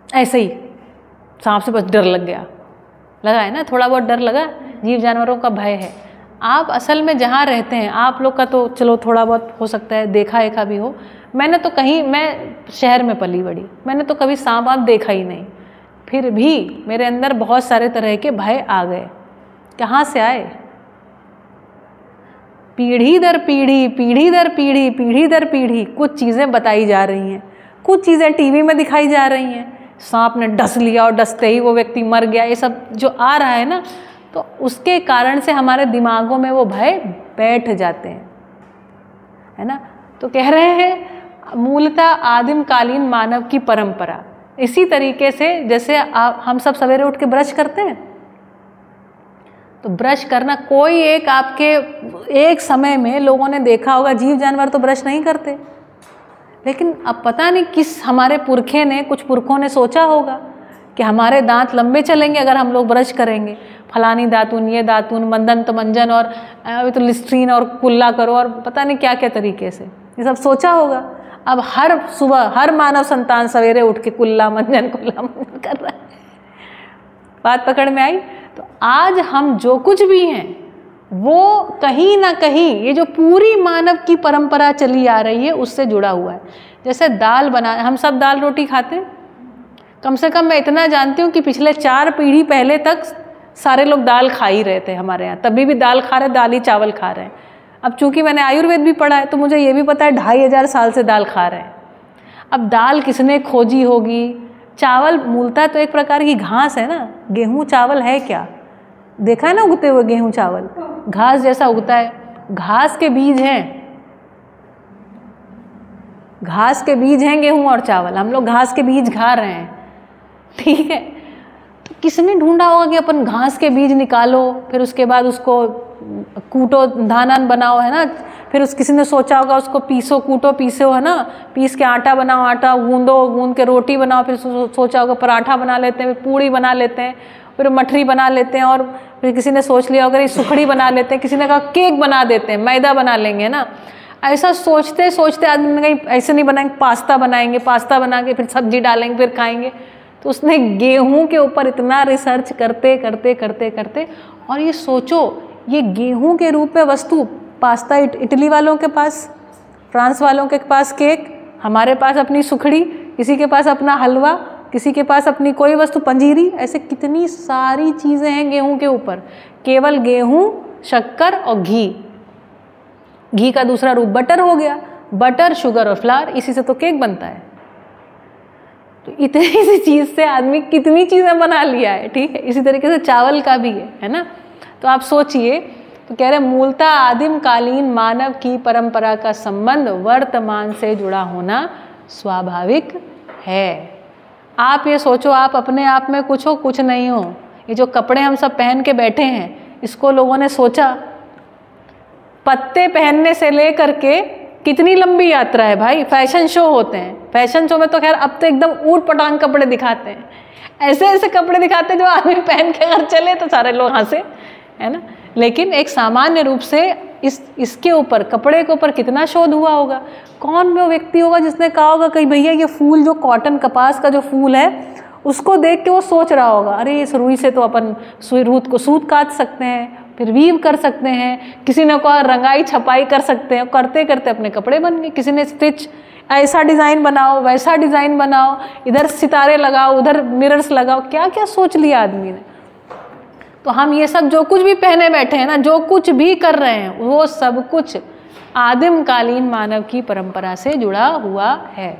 ऐसे ही सांप से बस डर लग गया, लगा है ना, थोड़ा बहुत डर लगा। जीव जानवरों का भय है। आप असल में जहाँ रहते हैं, आप लोग का तो चलो थोड़ा बहुत हो सकता है देखा एखा भी हो, मैंने तो कहीं, मैं शहर में पली बड़ी, मैंने तो कभी सांप आप देखा ही नहीं, फिर भी मेरे अंदर बहुत सारे तरह के भय आ गए। कहाँ से आए? पीढ़ी दर पीढ़ी, पीढ़ी दर पीढ़ी, पीढ़ी दर पीढ़ी कुछ चीज़ें बताई जा रही हैं, कुछ चीज़ें टीवी में दिखाई जा रही हैं। सांप ने डस लिया और डसते ही वो व्यक्ति मर गया, ये सब जो आ रहा है ना, तो उसके कारण से हमारे दिमागों में वो भय बैठ जाते हैं, है ना। तो कह रहे हैं मूलतः आदिम कालीन मानव की परंपरा इसी तरीके से, जैसे हम सब सवेरे उठ के ब्रश करते हैं, तो ब्रश करना कोई एक आपके एक समय में लोगों ने देखा होगा, जीव जानवर तो ब्रश नहीं करते, लेकिन अब पता नहीं किस हमारे पुरखे ने, कुछ पुरखों ने सोचा होगा कि हमारे दांत लंबे चलेंगे अगर हम लोग ब्रश करेंगे, फलानी दातुन, ये दातुन, मंदन तो मंजन, और अभी तो लिस्ट्रीन और कुल्ला करो और पता नहीं क्या क्या तरीके से, ये सब सोचा होगा। अब हर सुबह हर मानव संतान सवेरे उठ के कुल्ला मंजन कर रहा है। बात पकड़ में आई? तो आज हम जो कुछ भी हैं वो कहीं ना कहीं ये जो पूरी मानव की परंपरा चली आ रही है उससे जुड़ा हुआ है। जैसे दाल बना, हम सब दाल रोटी खाते हैं, कम से कम मैं इतना जानती हूँ कि पिछले 4 पीढ़ी पहले तक सारे लोग दाल खा ही रहे थे हमारे यहाँ, तभी भी दाल खा रहे, दाल ही चावल खा रहे हैं। अब चूंकि मैंने आयुर्वेद भी पढ़ा है तो मुझे ये भी पता है 2500 साल से दाल खा रहे हैं। अब दाल किसने खोजी होगी? चावल मूलतः तो एक प्रकार की घास है ना, गेहूं चावल है क्या? देखा है ना उगते हुए गेहूं चावल, घास जैसा उगता है, घास के बीज हैं, घास के बीज हैं गेहूं और चावल, हम लोग घास के बीज खा रहे हैं, ठीक है। तो किसने ढूंढा होगा कि अपन घास के बीज निकालो, फिर उसके बाद उसको कूटो, धान बनाओ, है ना, फिर किसी ने सोचा होगा उसको पीसो, कूटो पीसो, है ना, पीस के आटा बनाओ, आटा गूंदो, गूंद के रोटी बनाओ, फिर सोचा होगा पराठा बना लेते हैं, फिर पूड़ी बना लेते हैं, फिर मठरी बना लेते हैं, और फिर किसी ने सोच लिया अगर ये सुखड़ी बना लेते हैं, किसी ने कहा केक बना देते हैं, मैदा बना लेंगे ना। ऐसा सोचते सोचते आदमी ने कहीं ऐसे नहीं बनाएंगे, पास्ता बनाएंगे, पास्ता बना के फिर सब्जी डालेंगे, फिर खाएंगे। तो उसने गेहूं के ऊपर इतना रिसर्च करते करते करते करते, और ये सोचो ये गेहूं के रूप में वस्तु, पास्ता इटली वालों के पास, फ्रांस वालों के पास केक, हमारे पास अपनी सुखड़ी, किसी के पास अपना हलवा, किसी के पास अपनी कोई वस्तु, पंजीरी, ऐसे कितनी सारी चीज़ें हैं गेहूं के ऊपर। केवल गेहूं, शक्कर और घी, घी का दूसरा रूप बटर हो गया, बटर, शुगर और फ्लावर, इसी से तो केक बनता है। तो इतनी सी चीज़ से आदमी कितनी चीज़ें बना लिया है, ठीक है। इसी तरीके से चावल का भी है ना। तो आप सोचिए, तो कह रहे मूलतः आदिम कालीन मानव की परंपरा का संबंध वर्तमान से जुड़ा होना स्वाभाविक है। आप ये सोचो, आप अपने आप में कुछ हो, कुछ नहीं हो। ये जो कपड़े हम सब पहन के बैठे हैं, इसको लोगों ने सोचा, पत्ते पहनने से लेकर के कितनी लंबी यात्रा है भाई। फैशन शो होते हैं, फैशन शो में तो खैर अब तो एकदम ऊट पटांग कपड़े दिखाते हैं, ऐसे ऐसे कपड़े दिखाते हैं जो आदमी पहन के अगर चले तो सारे लोग हंसे, है ना। लेकिन एक सामान्य रूप से इसके ऊपर, कपड़े के ऊपर कितना शोध हुआ होगा। कौन वो व्यक्ति होगा जिसने कहा होगा कि भैया ये फूल जो कॉटन कपास का जो फूल है उसको देख के वो सोच रहा होगा, अरे इस रुई से तो अपन रूत को सूत काट सकते हैं, फिर वीव कर सकते हैं। किसी ने कहा रंगाई छपाई कर सकते हैं, करते करते अपने कपड़े बन गए। किसी ने स्टिच, ऐसा डिज़ाइन बनाओ, वैसा डिज़ाइन बनाओ, इधर सितारे लगाओ, उधर मिरर्स लगाओ, क्या क्या सोच लिया आदमी ने। तो हम ये सब जो कुछ भी पहने बैठे हैं ना, जो कुछ भी कर रहे हैं, वो सब कुछ आदिम कालीन मानव की परंपरा से जुड़ा हुआ है।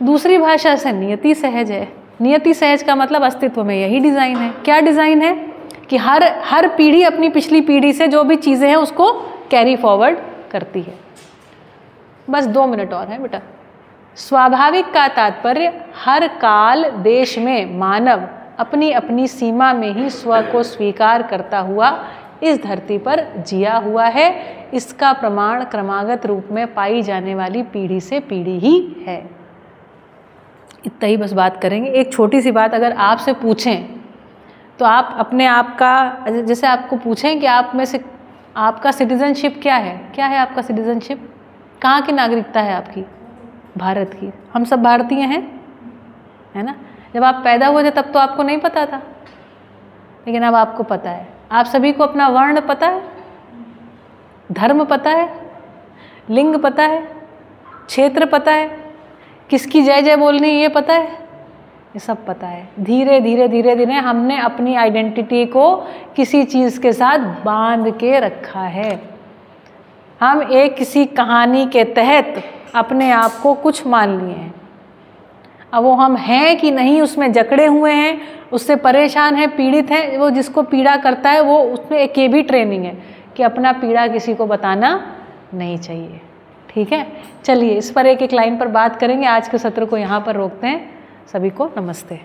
दूसरी भाषा से नियति सहज है। नियति सहज का मतलब अस्तित्व में यही डिज़ाइन है। क्या डिज़ाइन है कि हर पीढ़ी अपनी पिछली पीढ़ी से जो भी चीज़ें हैं उसको कैरी फॉरवर्ड करती है। बस 2 मिनट और है बेटा। स्वाभाविक का तात्पर्य हर काल देश में मानव अपनी अपनी सीमा में ही स्व को स्वीकार करता हुआ इस धरती पर जिया हुआ है। इसका प्रमाण क्रमागत रूप में पाई जाने वाली पीढ़ी से पीढ़ी ही है। इतना ही बस बात करेंगे। एक छोटी सी बात, अगर आपसे पूछें तो आप अपने आप का, जैसे आपको पूछें कि आप में से आपका सिटीजनशिप क्या है आपका सिटीजनशिप, कहाँ की नागरिकता है आपकी? भारत की। हम सब भारतीय हैं, है ना। जब आप पैदा हुए थे तब तो आपको नहीं पता था, लेकिन अब आपको पता है। आप सभी को अपना वर्ण पता है, धर्म पता है, लिंग पता है, क्षेत्र पता है, किसकी जय जय बोलनी ये पता है, ये सब पता है। धीरे धीरे धीरे धीरे हमने अपनी आइडेंटिटी को किसी चीज़ के साथ बांध के रखा है। हम एक किसी कहानी के तहत अपने आप को कुछ मान लिए हैं। अब वो हम हैं कि नहीं उसमें जकड़े हुए हैं, उससे परेशान हैं, पीड़ित हैं। वो जिसको पीड़ा करता है वो, उसमें एक ये भी ट्रेनिंग है कि अपना पीड़ा किसी को बताना नहीं चाहिए। ठीक है, चलिए इस पर एक एक लाइन पर बात करेंगे। आज के सत्र को यहाँ पर रोकते हैं। सभी को नमस्ते।